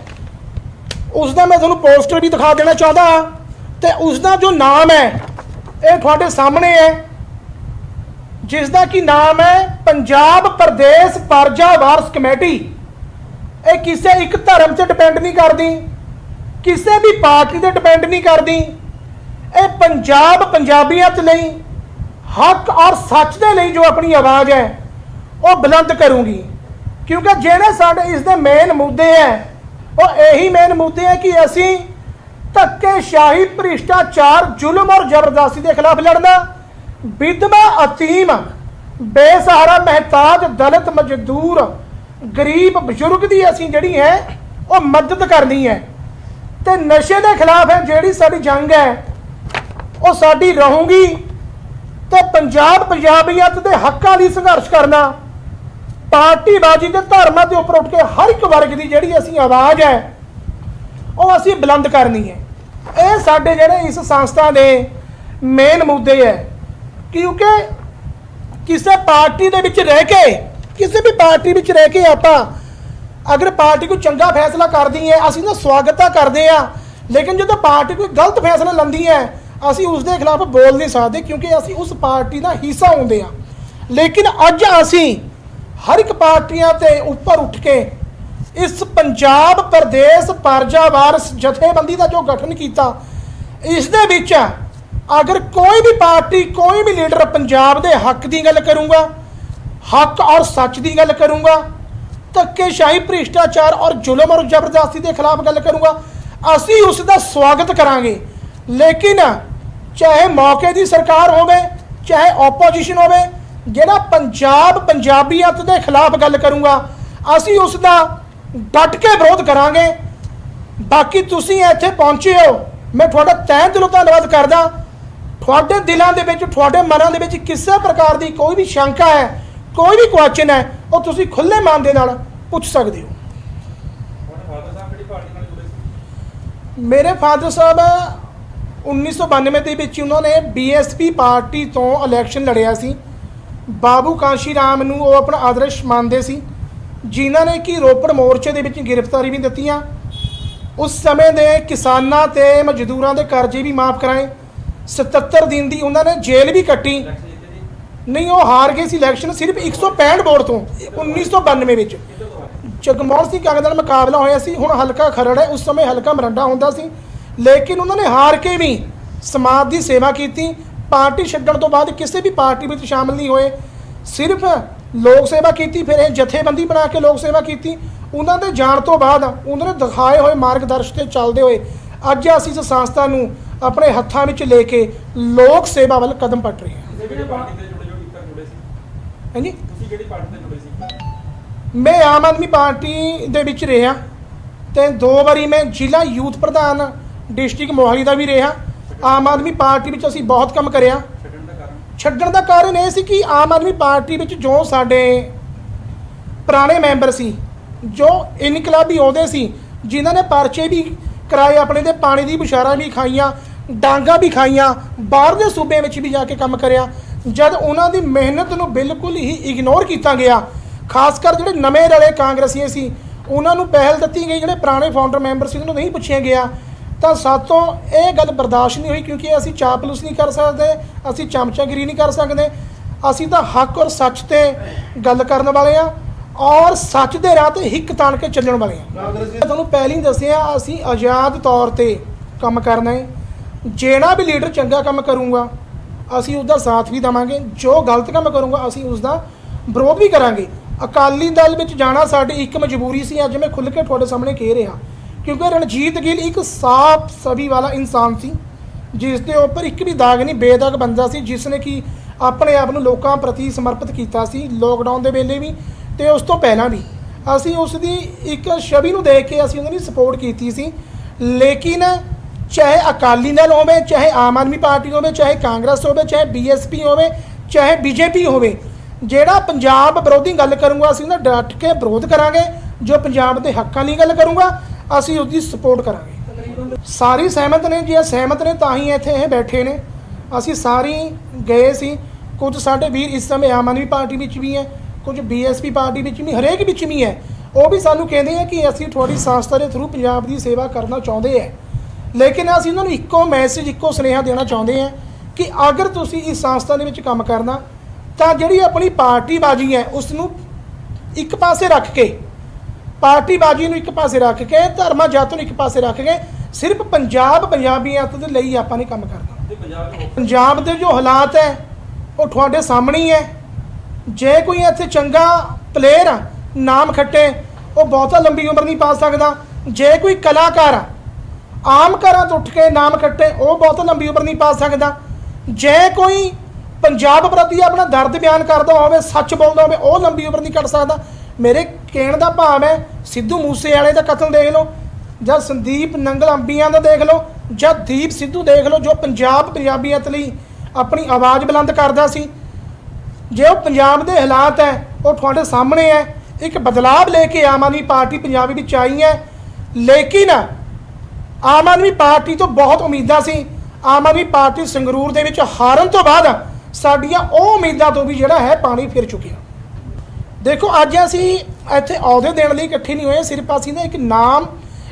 ਉਸ ਦਾ ਮੈਂ ਤੁਹਾਨੂੰ ਪੋਸਟਰ ਵੀ ਦਿਖਾ ਦੇਣਾ ਚਾਹੁੰਦਾ ਹਾਂ, ਤੇ ਉਸ ਦਾ ਜੋ ਨਾਮ ਹੈ ਇਹ ਤੁਹਾਡੇ ਸਾਹਮਣੇ ਹੈ, ਜਿਸ ਦਾ ਕੀ ਨਾਮ ਹੈ ਪੰਜਾਬ ਪ੍ਰਦੇਸ਼ ਪਰਜਾ ਵਾਰਸ ਕਮੇਟੀ। ਇਹ ਕਿਸੇ ਇੱਕ ਧਰਮ ਤੇ ਡਿਪੈਂਡ ਨਹੀਂ ਕਰਦੀ, ਕਿਸੇ ਵੀ ਪਾਰਟੀ ਤੇ ਡਿਪੈਂਡ ਨਹੀਂ ਕਰਦੀ। ਇਹ ਪੰਜਾਬ ਪੰਜਾਬੀਅਤ ਲਈ, ਹੱਕ ਔਰ ਸੱਚ ਦੇ ਲਈ ਜੋ ਆਪਣੀ ਆਵਾਜ਼ ਹੈ ਉਹ ਬੁਲੰਦ ਕਰੂੰਗੀ, ਕਿਉਂਕਿ ਜਿਹੜੇ ਸਾਡੇ ਇਸ ਦੇ ਮੇਨ ਮੁੱਦੇ ਹੈ ਉਹ ਇਹੀ ਮੇਨ ਮੁੱਦੇ ਹੈ ਕਿ ਅਸੀਂ ਧੱਕੇਸ਼ਾਹੀ, ਭ੍ਰਿਸ਼ਟਾਚਾਰ, ਜ਼ੁਲਮ ਔਰ ਜ਼ਬਰਦਸਤੀ ਦੇ ਖਿਲਾਫ ਲੜਨਾ, ਵਿਧਵਾ, ਅਤੀਮ, ਬੇਸਹਾਰਾ, ਮਹਿਤਾਜ, ਦਲਿਤ, ਮਜ਼ਦੂਰ, ਗਰੀਬ, ਬਜ਼ੁਰਗ ਦੀ ਅਸੀਂ ਜਿਹੜੀ ਹੈ ਉਹ ਮਦਦ ਕਰਨੀ ਹੈ, ਤੇ ਨਸ਼ੇ ਦੇ ਖਿਲਾਫ ਹੈ ਜਿਹੜੀ ਸਾਡੀ ਜੰਗ ਹੈ ਉਹ ਸਾਡੀ ਰਹੂਗੀ, ਤੇ ਪੰਜਾਬ ਪੰਜਾਬੀਅਤ ਦੇ ਹੱਕਾਂ ਲਈ ਸੰਘਰਸ਼ ਕਰਨਾ, ਪਾਰਟੀਬਾਜ਼ੀ ਦੇ ਧਰਮਾਂ ਦੇ ਉੱਪਰ ਉੱਠ ਕੇ ਹਰ ਇੱਕ ਵਰਗ ਦੀ ਜਿਹੜੀ ਅਸੀਂ ਆਵਾਜ਼ ਹੈ ਉਹ ਅਸੀਂ ਬੁਲੰਦ ਕਰਨੀ ਹੈ। ਇਹ ਸਾਡੇ ਜਿਹੜੇ ਇਸ ਸੰਸਥਾ ਦੇ ਮੇਨ ਮੁੱਦੇ ਹੈ, ਕਿਉਂਕਿ ਕਿਸੇ ਪਾਰਟੀ ਦੇ ਵਿੱਚ ਰਹਿ ਕੇ, ਕਿਸੇ ਵੀ ਪਾਰਟੀ ਵਿੱਚ ਰਹਿ ਕੇ ਆਪਾਂ ਅਗਰ ਪਾਰਟੀ ਕੋਈ ਚੰਗਾ ਫੈਸਲਾ ਕਰਦੀ ਹੈ ਅਸੀਂ ਤਾਂ ਸਵਾਗਤ ਤਾਂ ਕਰਦੇ ਆ, ਲੇਕਿਨ ਜਦੋਂ ਪਾਰਟੀ ਕੋਈ ਗਲਤ ਫੈਸਲਾ ਲੈਂਦੀ ਹੈ ਅਸੀਂ ਉਸ ਦੇ ਖਿਲਾਫ ਬੋਲ ਨਹੀਂ ਸਕਦੇ, ਕਿਉਂਕਿ ਅਸੀਂ ਉਸ ਪਾਰਟੀ ਦਾ ਹਿੱਸਾ ਹੁੰਦੇ ਆ। ਲੇਕਿਨ ਅੱਜ ਅਸੀਂ ਹਰ ਇੱਕ ਪਾਰਟੀਆਂ ਤੇ ਉੱਪਰ ਉੱਠ ਕੇ ਇਸ ਪੰਜਾਬ ਪ੍ਰਦੇਸ਼ ਪਰਜਾ ਵਾਰਸ ਜਥੇਬੰਦੀ ਦਾ ਜੋ ਗਠਨ ਕੀਤਾ, ਇਸ ਦੇ ਵਿੱਚ ਅਗਰ ਕੋਈ ਵੀ ਪਾਰਟੀ, ਕੋਈ ਵੀ ਲੀਡਰ ਪੰਜਾਬ ਦੇ ਹੱਕ ਦੀ ਗੱਲ ਕਰੂੰਗਾ, ਹੱਕ ਔਰ ਸੱਚ ਦੀ ਗੱਲ ਕਰੂੰਗਾ, ਧੱਕੇਸ਼ਾਹੀ, ਭ੍ਰਿਸ਼ਟਾਚਾਰ ਔਰ ਜ਼ੁਲਮ ਔਰ ਜ਼ਬਰਦਸਤੀ ਦੇ ਖਿਲਾਫ ਗੱਲ ਕਰੂੰਗਾ, ਅਸੀਂ ਉਸ ਦਾ ਸਵਾਗਤ ਕਰਾਂਗੇ। ਲੇਕਿਨ ਚਾਹੇ ਮੌਕੇ ਦੀ ਸਰਕਾਰ ਹੋਵੇ, ਚਾਹੇ ਆਪੋਜੀਸ਼ਨ ਹੋਵੇ, ਜਿਹੜਾ ਪੰਜਾਬ ਪੰਜਾਬੀਅਤ ਦੇ ਖਿਲਾਫ ਗੱਲ ਕਰੂੰਗਾ ਅਸੀਂ ਉਸ ਦਾ ਡਟ ਕੇ ਵਿਰੋਧ ਕਰਾਂਗੇ। ਬਾਕੀ ਤੁਸੀਂ ਇੱਥੇ ਪਹੁੰਚੇ ਹੋ, ਮੈਂ ਤੁਹਾਡਾ ਤਹਿ ਦਿਲੋਂ ਧੰਨਵਾਦ ਕਰਦਾ। ਤੁਹਾਡੇ ਦਿਲਾਂ ਦੇ ਵਿੱਚ, ਤੁਹਾਡੇ ਮਨਾਂ ਦੇ ਵਿੱਚ ਕਿਸੇ ਪ੍ਰਕਾਰ ਦੀ ਕੋਈ ਵੀ ਸ਼ੰਕਾ ਹੈ, ਕੋਈ ਵੀ ਕੁਐਸਚਨ ਹੈ, ਉਹ ਤੁਸੀਂ ਖੁੱਲੇ ਮਨ ਦੇ ਨਾਲ ਪੁੱਛ ਸਕਦੇ ਹੋ। ਮੇਰੇ ਫਾਦਰ ਸਾਹਿਬ 1992 ਦੇ ਵਿੱਚ ਉਹਨਾਂ ਨੇ ਬੀਐਸਪੀ ਪਾਰਟੀ ਤੋਂ ਇਲੈਕਸ਼ਨ ਲੜਿਆ ਸੀ। ਬਾਬੂ ਕਾਂਸ਼ੀ ਰਾਮ ਨੂੰ ਉਹ ਆਪਣਾ ਆਦਰਸ਼ ਮੰਨਦੇ ਸੀ, ਜਿਨ੍ਹਾਂ ਨੇ ਕਿ ਰੋਪੜ ਮੋਰਚੇ ਦੇ ਵਿੱਚ ਗ੍ਰਿਫਤਾਰੀ ਵੀ ਦਿੱਤੀਆਂ। ਉਸ ਸਮੇਂ ਦੇ ਕਿਸਾਨਾਂ ਤੇ ਮਜ਼ਦੂਰਾਂ ਦੇ ਕਰਜ਼ੇ ਵੀ ਮਾਫ ਕਰਾਏ। 77 ਦਿਨ ਦੀ ਉਹਨਾਂ ਨੇ ਜੇਲ੍ਹ ਵੀ ਕੱਟੀ। ਨਹੀਂ, ਉਹ ਹਾਰ ਗਏ ਸੀ ਇਲੈਕਸ਼ਨ ਸਿਰਫ 165 ਵੋਟ ਤੋਂ 1992 ਵਿੱਚ। ਜਗਮੋਹਨ ਸਿੰਘ ਕਾਂਗੜ ਨਾਲ ਮੁਕਾਬਲਾ ਹੋਇਆ ਸੀ। ਹੁਣ ਹਲਕਾ ਖਰੜ ਹੈ, ਉਸ ਸਮੇਂ ਹਲਕਾ ਮਰੰਡਾ ਹੁੰਦਾ ਸੀ, ਲੇਕਿਨ ਉਹਨਾਂ ਨੇ ਹਾਰ ਕੇ ਵੀ ਸਮਾਜ ਦੀ ਸੇਵਾ ਕੀਤੀ। ਪਾਰਟੀ ਛੱਡਣ ਤੋਂ ਬਾਅਦ ਕਿਸੇ ਵੀ ਪਾਰਟੀ ਵਿੱਚ ਸ਼ਾਮਲ ਨਹੀਂ ਹੋਏ, ਸਿਰਫ ਲੋਕ ਸੇਵਾ ਕੀਤੀ। ਫਿਰ ਇਹ ਜਥੇਬੰਦੀ ਬਣਾ ਕੇ ਲੋਕ ਸੇਵਾ ਕੀਤੀ। ਉਹਨਾਂ ਦੇ ਜਾਣ ਤੋਂ ਬਾਅਦ ਉਹਨਾਂ ਨੇ ਦਿਖਾਏ ਹੋਏ ਮਾਰਗਦਰਸ਼ਨ 'ਤੇ ਚੱਲਦੇ ਹੋਏ ਅੱਜ ਅਸੀਂ ਇਸ ਸੰਸਥਾ ਨੂੰ ਆਪਣੇ ਹੱਥਾਂ ਵਿੱਚ ਲੈ ਕੇ ਲੋਕ ਸੇਵਾ ਵੱਲ ਕਦਮ ਪੱਟ ਰਹੇ ਹਾਂ। ਕਿਹੜੀ ਪਾਰਟੀ ਤੇ ਜੁੜੇ ਸੀ? ਹਾਂਜੀ, ਤੁਸੀਂ ਕਿਹੜੀ ਪਾਰਟੀ ਤੇ ਜੁੜੇ ਸੀ? ਮੈਂ ਆਮ ਆਦਮੀ ਪਾਰਟੀ ਦੇ ਵਿੱਚ ਰਿਹਾ ਤੇ 2 ਵਾਰੀ ਮੈਂ ਜ਼ਿਲ੍ਹਾ ਯੂਥ ਪ੍ਰਧਾਨ ਡਿਸਟ੍ਰਿਕਟ ਮੋਹਾਲੀ ਦਾ ਵੀ ਰਿਹਾ। ਆਮ ਆਦਮੀ ਪਾਰਟੀ ਵਿੱਚ ਅਸੀਂ ਬਹੁਤ ਕੰਮ ਕਰਿਆ। ਛੱਡਣ ਦਾ ਕਾਰਨ ਇਹ ਸੀ ਕਿ ਆਮ ਆਦਮੀ ਪਾਰਟੀ ਵਿੱਚ ਜੋ ਸਾਡੇ ਪੁਰਾਣੇ ਮੈਂਬਰ ਸੀ, ਜੋ ਇਨਕਲਾਬੀ ਅਹੁਦੇ ਸੀ, ਜਿਨ੍ਹਾਂ ਨੇ ਪਰਚੇ ਵੀ ਕਰਾਏ, ਆਪਣੇ ਤੇ ਪਾਣੀ ਦੀ ਬੁਛਾਰਾਂ ਵੀ ਖਾਈਆਂ, ਡਾਂਗਾ ਵੀ ਖਾਈਆਂ, ਬਾਹਰ ਦੇ ਸੂਬੇ ਵਿੱਚ ਵੀ ਜਾ ਕੇ ਕੰਮ ਕਰਿਆ, ਜਦ ਉਹਨਾਂ ਦੀ ਮਿਹਨਤ ਨੂੰ ਬਿਲਕੁਲ ਹੀ ਇਗਨੋਰ ਕੀਤਾ ਗਿਆ, ਖਾਸ ਕਰ ਜਿਹੜੇ ਨਵੇਂ ਰਲੇ ਕਾਂਗਰਸੀਏ ਸੀ ਉਹਨਾਂ ਨੂੰ ਪਹਿਲ ਦਿੱਤੀ ਗਈ, ਜਿਹੜੇ ਪੁਰਾਣੇ ਫਾਊਂਡਰ ਮੈਂਬਰ ਸੀ ਉਹਨਾਂ ਨੂੰ ਨਹੀਂ ਪੁੱਛਿਆ ਗਿਆ, ਤਾਂ ਸਾਤੋਂ ਇਹ ਗੱਲ ਬਰਦਾਸ਼ਤ ਨਹੀਂ ਹੋਈ। ਕਿਉਂਕਿ ਅਸੀਂ ਚਾਪਲੂਸ ਨਹੀਂ ਕਰ ਸਕਦੇ, ਅਸੀਂ ਚਮਚਾਗਿਰੀ ਨਹੀਂ ਕਰ ਸਕਦੇ, ਅਸੀਂ ਤਾਂ ਹੱਕ ਔਰ ਸੱਚ ਤੇ ਗੱਲ ਕਰਨ ਵਾਲੇ ਆ ਔਰ ਸੱਚ ਦੇ ਰਾਹ ਤੇ ਹਿੱਕ ਤਾਣ ਕੇ ਚੱਲਣ ਵਾਲੇ ਆ। ਤੁਹਾਨੂੰ ਪਹਿਲਾਂ ਹੀ ਦੱਸਿਆ, ਅਸੀਂ ਆਜ਼ਾਦ ਤੌਰ ਤੇ ਕੰਮ ਕਰਨਾ ਹੈ। ਜਿਹੜਾ ਵੀ ਲੀਡਰ ਚੰਗਾ ਕੰਮ ਕਰੂਗਾ ਅਸੀਂ ਉਸਦਾ ਸਾਥ ਵੀ ਦੇਵਾਂਗੇ, ਜੋ ਗਲਤ ਕੰਮ ਕਰੂਗਾ ਅਸੀਂ ਉਸਦਾ ਵਿਰੋਧ ਵੀ ਕਰਾਂਗੇ। ਅਕਾਲੀ ਦਲ ਵਿੱਚ ਜਾਣਾ ਸਾਡੀ ਇੱਕ ਮਜਬੂਰੀ ਸੀ। ਅੱਜ ਮੈਂ ਖੁੱਲ੍ਹ ਕੇ ਤੁਹਾਡੇ ਸਾਹਮਣੇ ਕਹਿ ਰਿਹਾ, ਕਿਉਂਕਿ ਰਣਜੀਤ ਗਿੱਲ ਇੱਕ ਸਾਫ ਸਭੀ ਵਾਲਾ ਇਨਸਾਨ ਸੀ, ਜਿਸ ਦੇ ਉੱਪਰ ਇੱਕ ਵੀ ਦਾਗ ਨਹੀਂ, ਬੇਦਾਗ ਬੰਦਾ ਸੀ, ਜਿਸ ਨੇ ਕਿ ਆਪਣੇ ਆਪ ਨੂੰ ਲੋਕਾਂ ਪ੍ਰਤੀ ਸਮਰਪਿਤ ਕੀਤਾ ਸੀ, ਲੋਕਡਾਊਨ ਦੇ ਵੇਲੇ ਵੀ ਤੇ ਉਸ ਤੋਂ ਪਹਿਲਾਂ ਵੀ। ਅਸੀਂ ਉਸ ਦੀ ਇੱਕ ਛਵੀ ਨੂੰ ਦੇਖ ਕੇ ਅਸੀਂ ਉਹਨਾਂ ਦੀ ਸਪੋਰਟ ਕੀਤੀ ਸੀ। ਲੇਕਿਨ ਚਾਹੇ ਅਕਾਲੀ ਦਲ ਹੋਵੇ, ਚਾਹੇ ਆਮ ਆਦਮੀ ਪਾਰਟੀ ਹੋਵੇ, ਚਾਹੇ ਕਾਂਗਰਸ ਹੋਵੇ, ਚਾਹੇ BSP ਹੋਵੇ, ਚਾਹੇ BJP ਹੋਵੇ, ਜਿਹੜਾ ਪੰਜਾਬ ਵਿਰੋਧੀ ਗੱਲ ਕਰੂੰਗਾ ਅਸੀਂ ਉਹਦਾ ਡਟ ਕੇ ਵਿਰੋਧ ਕਰਾਂਗੇ। ਜੋ ਪੰਜਾਬ ਦੇ ਹੱਕਾਂ ਲਈ ਗੱਲ ਕਰੂੰਗਾ ਅਸੀਂ ਉਸਦੀ ਸਪੋਰਟ ਕਰਾਂਗੇ। ਸਾਰੀ ਸਹਿਮਤ ਨੇ, ਜੇ ਸਹਿਮਤ ਨੇ ਤਾਂ ਹੀ ਇੱਥੇ ਇਹ ਬੈਠੇ ਨੇ। ਅਸੀਂ ਸਾਰੀ ਗਏ ਸੀ, ਕੁਝ ਸਾਡੇ ਵੀਰ ਇਸ ਸਮੇਂ ਆਮ ਆਦਮੀ ਪਾਰਟੀ ਵਿੱਚ ਵੀ ਹੈ, ਕੁਝ BSP ਪਾਰਟੀ ਵਿੱਚ ਵੀ, ਹਰੇਕ ਵਿੱਚ ਵੀ ਹੈ। ਉਹ ਵੀ ਸਾਨੂੰ ਕਹਿੰਦੇ ਆ ਕਿ ਅਸੀਂ ਤੁਹਾਡੀ ਸੰਸਥਾ ਦੇ ਥਰੂ ਪੰਜਾਬ ਦੀ ਸੇਵਾ ਕਰਨਾ ਚਾਹੁੰਦੇ ਹੈ। ਲੇਕਿਨ ਅਸੀਂ ਉਹਨਾਂ ਨੂੰ ਇੱਕੋ ਮੈਸੇਜ, ਇੱਕੋ ਸੁਨੇਹਾ ਦੇਣਾ ਚਾਹੁੰਦੇ ਹਾਂ ਕਿ ਅਗਰ ਤੁਸੀਂ ਇਸ ਸੰਸਥਾ ਦੇ ਵਿੱਚ ਕੰਮ ਕਰਨਾ ਤਾਂ ਜਿਹੜੀ ਆਪਣੀ ਪਾਰਟੀਬਾਜ਼ੀ ਹੈ ਉਸ ਨੂੰ ਇੱਕ ਪਾਸੇ ਰੱਖ ਕੇ, ਪਾਰਟੀਬਾਜ਼ੀ ਨੂੰ ਇੱਕ ਪਾਸੇ ਰੱਖ ਕੇ, ਧਰਮਾਂ ਜਾਤਾਂ ਨੂੰ ਇੱਕ ਪਾਸੇ ਰੱਖ ਕੇ ਸਿਰਫ ਪੰਜਾਬੀਅਤ ਦੇ ਲਈ ਆਪਾਂ ਨੇ ਕੰਮ ਕਰਨਾ। ਪੰਜਾਬ ਦੇ ਜੋ ਹਾਲਾਤ ਹੈ ਉਹ ਤੁਹਾਡੇ ਸਾਹਮਣੇ ਹੀ ਹੈ। ਜੇ ਕੋਈ ਇੱਥੇ ਚੰਗਾ ਪਲੇਅਰ ਨਾਮ ਖੱਟੇ, ਉਹ ਬਹੁਤਾ ਲੰਬੀ ਉਮਰ ਨਹੀਂ ਪਾ ਸਕਦਾ। ਜੇ ਕੋਈ ਕਲਾਕਾਰ ਆਮ ਘਰਾਂ ਤੋਂ ਉੱਠ ਕੇ ਨਾਮ ਖੱਟੇ, ਉਹ ਬਹੁਤ ਲੰਬੀ ਉਮਰ ਨਹੀਂ ਪਾ ਸਕਦਾ। ਜੇ ਕੋਈ ਪੰਜਾਬ ਪ੍ਰਤੀ ਆਪਣਾ ਦਰਦ ਬਿਆਨ ਕਰਦਾ ਹੋਵੇ, ਸੱਚ ਬੋਲਦਾ ਹੋਵੇ, ਉਹ ਲੰਬੀ ਉਮਰ ਨਹੀਂ ਕੱਢ ਸਕਦਾ। ਮੇਰੇ ਕਹਿਣ ਦਾ ਭਾਵ ਹੈ, ਸਿੱਧੂ ਮੂਸੇਵਾਲੇ ਦਾ ਕਤਲ ਦੇਖ ਲਓ, ਜਾਂ ਸੰਦੀਪ ਨੰਗਲ ਅੰਬੀਆਂ ਦਾ ਦੇਖ ਲਓ, ਜਾਂ ਦੀਪ ਸਿੱਧੂ ਦੇਖ ਲਓ, ਜੋ ਪੰਜਾਬੀਅਤ ਲਈ ਆਪਣੀ ਆਵਾਜ਼ ਬੁਲੰਦ ਕਰਦਾ ਸੀ। ਜੇ ਉਹ ਪੰਜਾਬ ਦੇ ਹਾਲਾਤ ਹੈ ਉਹ ਤੁਹਾਡੇ ਸਾਹਮਣੇ ਹੈ। ਇੱਕ ਬਦਲਾਵ ਲੈ ਕੇ ਆਮ ਆਦਮੀ ਪਾਰਟੀ ਪੰਜਾਬ ਵਿੱਚ ਆਈ ਹੈ, ਲੇਕਿਨ ਆਮ ਆਦਮੀ ਪਾਰਟੀ ਤੋਂ ਬਹੁਤ ਉਮੀਦਾਂ ਸੀ। ਆਮ ਆਦਮੀ ਪਾਰਟੀ ਸੰਗਰੂਰ ਦੇ ਵਿੱਚ ਹਾਰਨ ਤੋਂ ਬਾਅਦ ਸਾਡੀਆਂ ਉਹ ਉਮੀਦਾਂ ਤੋਂ ਵੀ ਜਿਹੜਾ ਹੈ ਪਾਣੀ ਫਿਰ ਚੁੱਕਿਆ। ਦੇਖੋ, ਅੱਜ ਅਸੀਂ ਇੱਥੇ ਅਹੁਦੇ ਦੇਣ ਲਈ ਇਕੱਠੇ ਨਹੀਂ ਹੋਏ, ਸਿਰਫ ਅਸੀਂ ਨਾ ਇੱਕ ਨਾਮ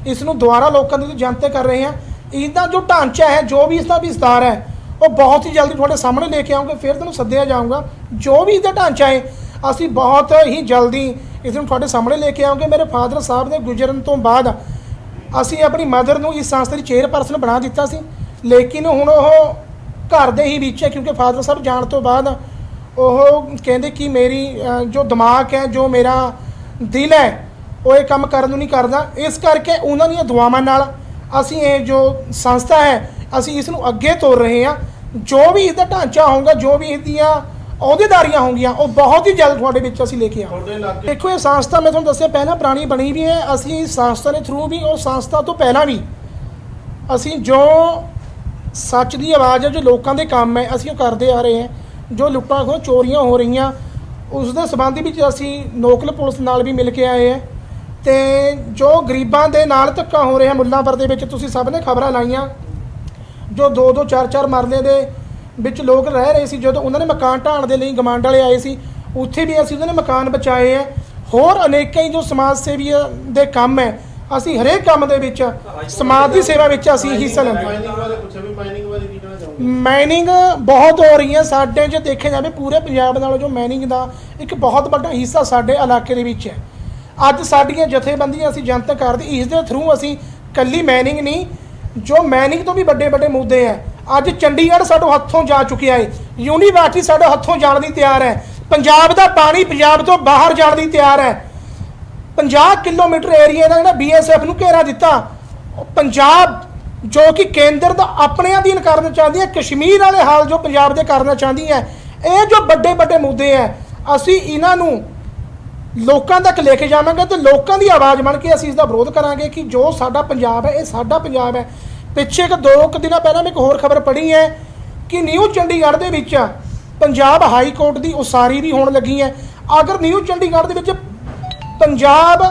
ਇਸ ਨੂੰ ਦੁਆਰਾ ਲੋਕਾਂ ਦੇ ਜਾਣਤੇ ਕਰ ਰਹੇ ਹਾਂ। ਇਹਦਾ ਜੋ ਢਾਂਚਾ ਹੈ, ਜੋ ਵੀ ਇਸਦਾ ਵਿਸਤਾਰ ਹੈ, ਉਹ ਬਹੁਤ ਹੀ ਜਲਦੀ ਤੁਹਾਡੇ ਸਾਹਮਣੇ ਲੈ ਕੇ ਆਉਂਗੇ। ਫਿਰ ਤੁਹਾਨੂੰ ਸੱਦਿਆ ਜਾਊਗਾ। ਜੋ ਵੀ ਇਹਦਾ ਢਾਂਚਾ ਹੈ ਅਸੀਂ ਬਹੁਤ ਹੀ ਜਲਦੀ ਇਸ ਨੂੰ ਤੁਹਾਡੇ ਸਾਹਮਣੇ ਲੈ ਕੇ ਆਉਂਗੇ। ਮੇਰੇ ਫਾਦਰ ਸਾਹਿਬ ਦੇ ਗੁਜ਼ਰਨ ਤੋਂ ਬਾਅਦ ਅਸੀਂ ਆਪਣੀ ਮਦਰ ਨੂੰ ਇਸ ਸੰਸਥਾ ਦੀ ਚੇਅਰਪਰਸਨ ਬਣਾ ਦਿੱਤਾ ਸੀ, ਲੇਕਿਨ ਹੁਣ ਉਹ ਘਰ ਦੇ ਹੀ ਵਿੱਚ ਹੈ, ਕਿਉਂਕਿ ਫਾਦਰ ਸਾਹਿਬ ਜਾਣ ਤੋਂ ਬਾਅਦ ਉਹ ਕਹਿੰਦੇ ਕਿ ਮੇਰੀ ਜੋ ਦਿਮਾਗ ਹੈ, ਜੋ ਮੇਰਾ ਦਿਲ ਹੈ, ਉਹ ਇਹ ਕੰਮ ਕਰਨ ਨੂੰ ਨਹੀਂ ਕਰਦਾ। ਇਸ ਕਰਕੇ ਉਹਨਾਂ ਦੀਆਂ ਦੁਆਵਾਂ ਨਾਲ ਅਸੀਂ ਇਹ ਜੋ ਸੰਸਥਾ ਹੈ ਅਸੀਂ ਇਸ ਨੂੰ ਅੱਗੇ ਤੋਰ ਰਹੇ ਹਾਂ। ਜੋ ਵੀ ਇਹਦਾ ਢਾਂਚਾ ਹੋਊਗਾ, ਜੋ ਵੀ ਇਹਦੀਆਂ ਅਹੁਦੇਦਾਰੀਆਂ ਹੋਣਗੀਆਂ, ਉਹ ਬਹੁਤ ਹੀ ਜਲਦ ਤੁਹਾਡੇ ਵਿੱਚ ਅਸੀਂ ਲੈ ਕੇ ਆਵਾਂਗੇ। ਦੇਖੋ, ਇਹ ਸੰਸਥਾ ਮੈਂ ਤੁਹਾਨੂੰ ਦੱਸਿਆ ਪਹਿਲਾਂ ਪੁਰਾਣੀ ਬਣੀ ਵੀ ਹੈ। ਅਸੀਂ ਇਸ ਸੰਸਥਾ ਦੇ ਥਰੂ ਵੀ, ਉਹ ਸੰਸਥਾ ਤੋਂ ਪਹਿਲਾਂ ਵੀ ਅਸੀਂ ਜੋ ਸੱਚ ਦੀ ਆਵਾਜ਼ ਹੈ, ਜੋ ਲੋਕਾਂ ਦੇ ਕੰਮ ਹੈ, ਅਸੀਂ ਉਹ ਕਰਦੇ ਆ ਰਹੇ ਹਾਂ। ਜੋ ਲੁੱਟਾਂ ਖੋਹ ਚੋਰੀਆਂ ਹੋ ਰਹੀਆਂ ਉਸ ਦੇ ਸੰਬੰਧ ਵਿੱਚ ਅਸੀਂ ਨੋਕਲ ਪੁਲਿਸ ਨਾਲ ਵੀ ਮਿਲ ਕੇ ਆਏ ਹਾਂ। ਅਤੇ ਜੋ ਗਰੀਬਾਂ ਦੇ ਨਾਲ ਧੱਕਾ ਹੋ ਰਿਹਾ ਮੁੱਲਾਂਪੁਰ ਦੇ ਵਿੱਚ, ਤੁਸੀਂ ਸਭ ਨੇ ਖਬਰਾਂ ਲਾਈਆਂ, ਜੋ 2-2 4-4 ਮਰਲੇ ਦੇ ਵਿੱਚ ਲੋਕ ਰਹਿ ਰਹੇ ਸੀ। ਜਦੋਂ ਉਹਨਾਂ ਨੇ ਮਕਾਨ ਢਾਣ ਦੇ ਲਈ ਗਮਾਂਡ ਵਾਲੇ ਆਏ ਸੀ, ਉੱਥੇ ਵੀ ਅਸੀਂ ਉਹਨਾਂ ਨੇ ਮਕਾਨ ਬਚਾਏ ਹੈ। ਹੋਰ ਅਨੇਕਾਂ ਹੀ ਜੋ ਸਮਾਜ ਸੇਵੀ ਦੇ ਕੰਮ ਹੈ, ਅਸੀਂ ਹਰੇਕ ਕੰਮ ਦੇ ਵਿੱਚ ਸਮਾਜ ਦੀ ਸੇਵਾ ਵਿੱਚ ਅਸੀਂ ਹਿੱਸਾ ਲੈਂਦੇ। ਮਾਈਨਿੰਗ ਬਹੁਤ ਹੋ ਰਹੀ ਹੈ ਸਾਡੇ, ਜੇ ਦੇਖਿਆ ਜਾਵੇ ਪੂਰੇ ਪੰਜਾਬ ਨਾਲੋਂ ਜੋ ਮਾਈਨਿੰਗ ਦਾ ਇੱਕ ਬਹੁਤ ਵੱਡਾ ਹਿੱਸਾ ਸਾਡੇ ਇਲਾਕੇ ਦੇ ਵਿੱਚ ਹੈ। ਅੱਜ ਸਾਡੀਆਂ ਜਥੇਬੰਦੀਆਂ ਅਸੀਂ ਜਨਤਕ ਕਰਦੇ, ਇਸ ਦੇ ਥਰੂ ਅਸੀਂ ਇਕੱਲੀ ਮਾਈਨਿੰਗ ਨਹੀਂ, ਜੋ ਮਾਈਨਿੰਗ ਤੋਂ ਵੀ ਵੱਡੇ ਮੁੱਦੇ ਹੈ ਅੱਜ ਚੰਡੀਗੜ੍ਹ ਸਾਡੇ ਹੱਥੋਂ ਜਾ ਚੁੱਕਿਆ ਹੈ, ਯੂਨੀਵਰਸਿਟੀ ਸਾਡੇ ਹੱਥੋਂ ਜਾਣ ਦੀ ਤਿਆਰ ਹੈ, ਪੰਜਾਬ ਦਾ ਪਾਣੀ ਪੰਜਾਬ ਤੋਂ ਬਾਹਰ ਜਾਣ ਦੀ ਤਿਆਰ ਹੈ। 50 ਕਿਲੋਮੀਟਰ ਏਰੀਆ ਦਾ ਜਿਹੜਾ ਬੀਐਸਐਫ ਨੂੰ ਘੇਰਾ ਦਿੱਤਾ, ਉਹ ਪੰਜਾਬ ਜੋ ਕਿ ਕੇਂਦਰ ਦਾ ਆਪਣੇ ਅਧੀਨ ਕਰਨਾ ਚਾਹੁੰਦੀ ਹੈ, ਕਸ਼ਮੀਰ ਵਾਲੇ ਹਾਲ ਜੋ ਪੰਜਾਬ ਦੇ ਕਰਨਾ ਚਾਹੁੰਦੀ ਹੈ। ਇਹ ਜੋ ਵੱਡੇ ਵੱਡੇ ਮੁੱਦੇ ਹੈ, ਅਸੀਂ ਇਹਨਾਂ ਨੂੰ ਲੋਕਾਂ ਤੱਕ ਲੈ ਕੇ ਜਾਵਾਂਗੇ ਤੇ ਲੋਕਾਂ ਦੀ ਆਵਾਜ਼ ਬਣ ਕੇ ਅਸੀਂ ਇਸ ਦਾ ਵਿਰੋਧ ਕਰਾਂਗੇ ਕਿ ਜੋ ਸਾਡਾ ਪੰਜਾਬ ਹੈ ਇਹ ਸਾਡਾ ਪੰਜਾਬ ਹੈ। ਪਿੱਛੇ ਦੋ ਕੁ ਦਿਨਾਂ ਪਹਿਲਾਂ ਮੈਂ ਇੱਕ ਹੋਰ ਖਬਰ ਪੜ੍ਹੀ ਹੈ ਕਿ ਨਿਊ ਚੰਡੀਗੜ੍ਹ ਦੇ ਵਿੱਚ ਪੰਜਾਬ ਹਾਈ ਕੋਰਟ ਦੀ ਉਸਾਰੀ ਵੀ ਹੋਣ ਲੱਗੀ ਹੈ। ਅਗਰ ਨਿਊ ਚੰਡੀਗੜ੍ਹ ਦੇ ਵਿੱਚ ਪੰਜਾਬ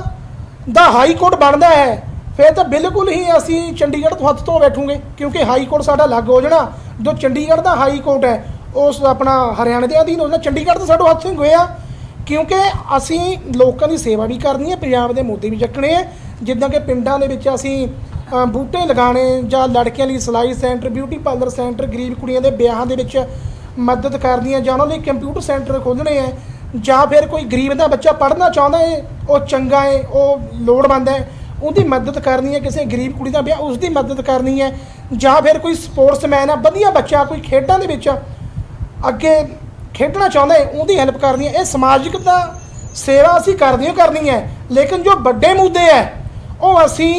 ਦਾ ਹਾਈ ਕੋਰਟ ਬਣਦਾ ਹੈ ਫਿਰ ਤਾਂ ਬਿਲਕੁਲ ਹੀ ਅਸੀਂ ਚੰਡੀਗੜ੍ਹ ਤੋਂ ਹੱਥ ਧੋ ਬੈਠੂਗੇ, ਕਿਉਂਕਿ ਹਾਈ ਕੋਰਟ ਸਾਡਾ ਅਲੱਗ ਹੋ ਜਾਣਾ। ਜੋ ਚੰਡੀਗੜ੍ਹ ਦਾ ਹਾਈ ਕੋਰਟ ਹੈ ਉਸ ਆਪਣਾ ਹਰਿਆਣੇ ਦੇ ਅਧੀਨ ਹੋ ਜਾਣਾ, ਚੰਡੀਗੜ੍ਹ ਤਾਂ ਸਾਡੇ ਹੱਥੋਂ ਹੀ ਗਿਆ, ਕਿਉਂਕਿ ਅਸੀਂ ਲੋਕਾਂ ਦੀ ਸੇਵਾ ਵੀ ਕਰਨੀ ਹੈ, ਪੰਜਾਬ ਦੇ ਮੁੱਦੇ ਵੀ ਚੱਕਣੇ ਹੈ। ਜਿੱਦਾਂ ਕਿ ਪਿੰਡਾਂ ਦੇ ਵਿੱਚ ਅਸੀਂ ਬੂਟੇ ਲਗਾਉਣੇ ਜਾਂ ਲੜਕੀਆਂ ਲਈ ਸਿਲਾਈ ਸੈਂਟਰ, ਬਿਊਟੀ ਪਾਰਲਰ ਸੈਂਟਰ, ਗਰੀਬ ਕੁੜੀਆਂ ਦੇ ਵਿਆਹਾਂ ਦੇ ਵਿੱਚ ਮਦਦ ਕਰਨੀ ਹੈ, ਜਾਂ ਉਹਨਾਂ ਲਈ ਕੰਪਿਊਟਰ ਸੈਂਟਰ ਖੋਲ੍ਹਣੇ ਹੈ, ਜਾਂ ਫਿਰ ਕੋਈ ਗਰੀਬ ਦਾ ਬੱਚਾ ਪੜ੍ਹਨਾ ਚਾਹੁੰਦਾ ਹੈ, ਉਹ ਚੰਗਾ ਹੈ, ਉਹ ਲੋੜਵੰਦ ਹੈ, ਉਹਦੀ ਮਦਦ ਕਰਨੀ ਹੈ, ਕਿਸੇ ਗਰੀਬ ਕੁੜੀ ਦਾ ਵਿਆਹ ਉਸ ਦੀ ਮਦਦ ਕਰਨੀ ਹੈ, ਜਾਂ ਫਿਰ ਕੋਈ ਸਪੋਰਟਸਮੈਨ ਹੈ, ਵਧੀਆ ਬੱਚਾ ਕੋਈ ਖੇਡਾਂ ਦੇ ਵਿੱਚ ਅੱਗੇ ਖੇਡਣਾ ਚਾਹੁੰਦਾ ਹੈ, ਉਹਦੀ ਹੈਲਪ ਕਰਨੀ ਹੈ। ਇਹ ਸਮਾਜਿਕ ਦਾ ਸੇਵਾ ਅਸੀਂ ਕਰਨੀ ਹੈ, ਲੇਕਿਨ ਜੋ ਵੱਡੇ ਮੁੱਦੇ ਹੈ ਉਹ ਅਸੀਂ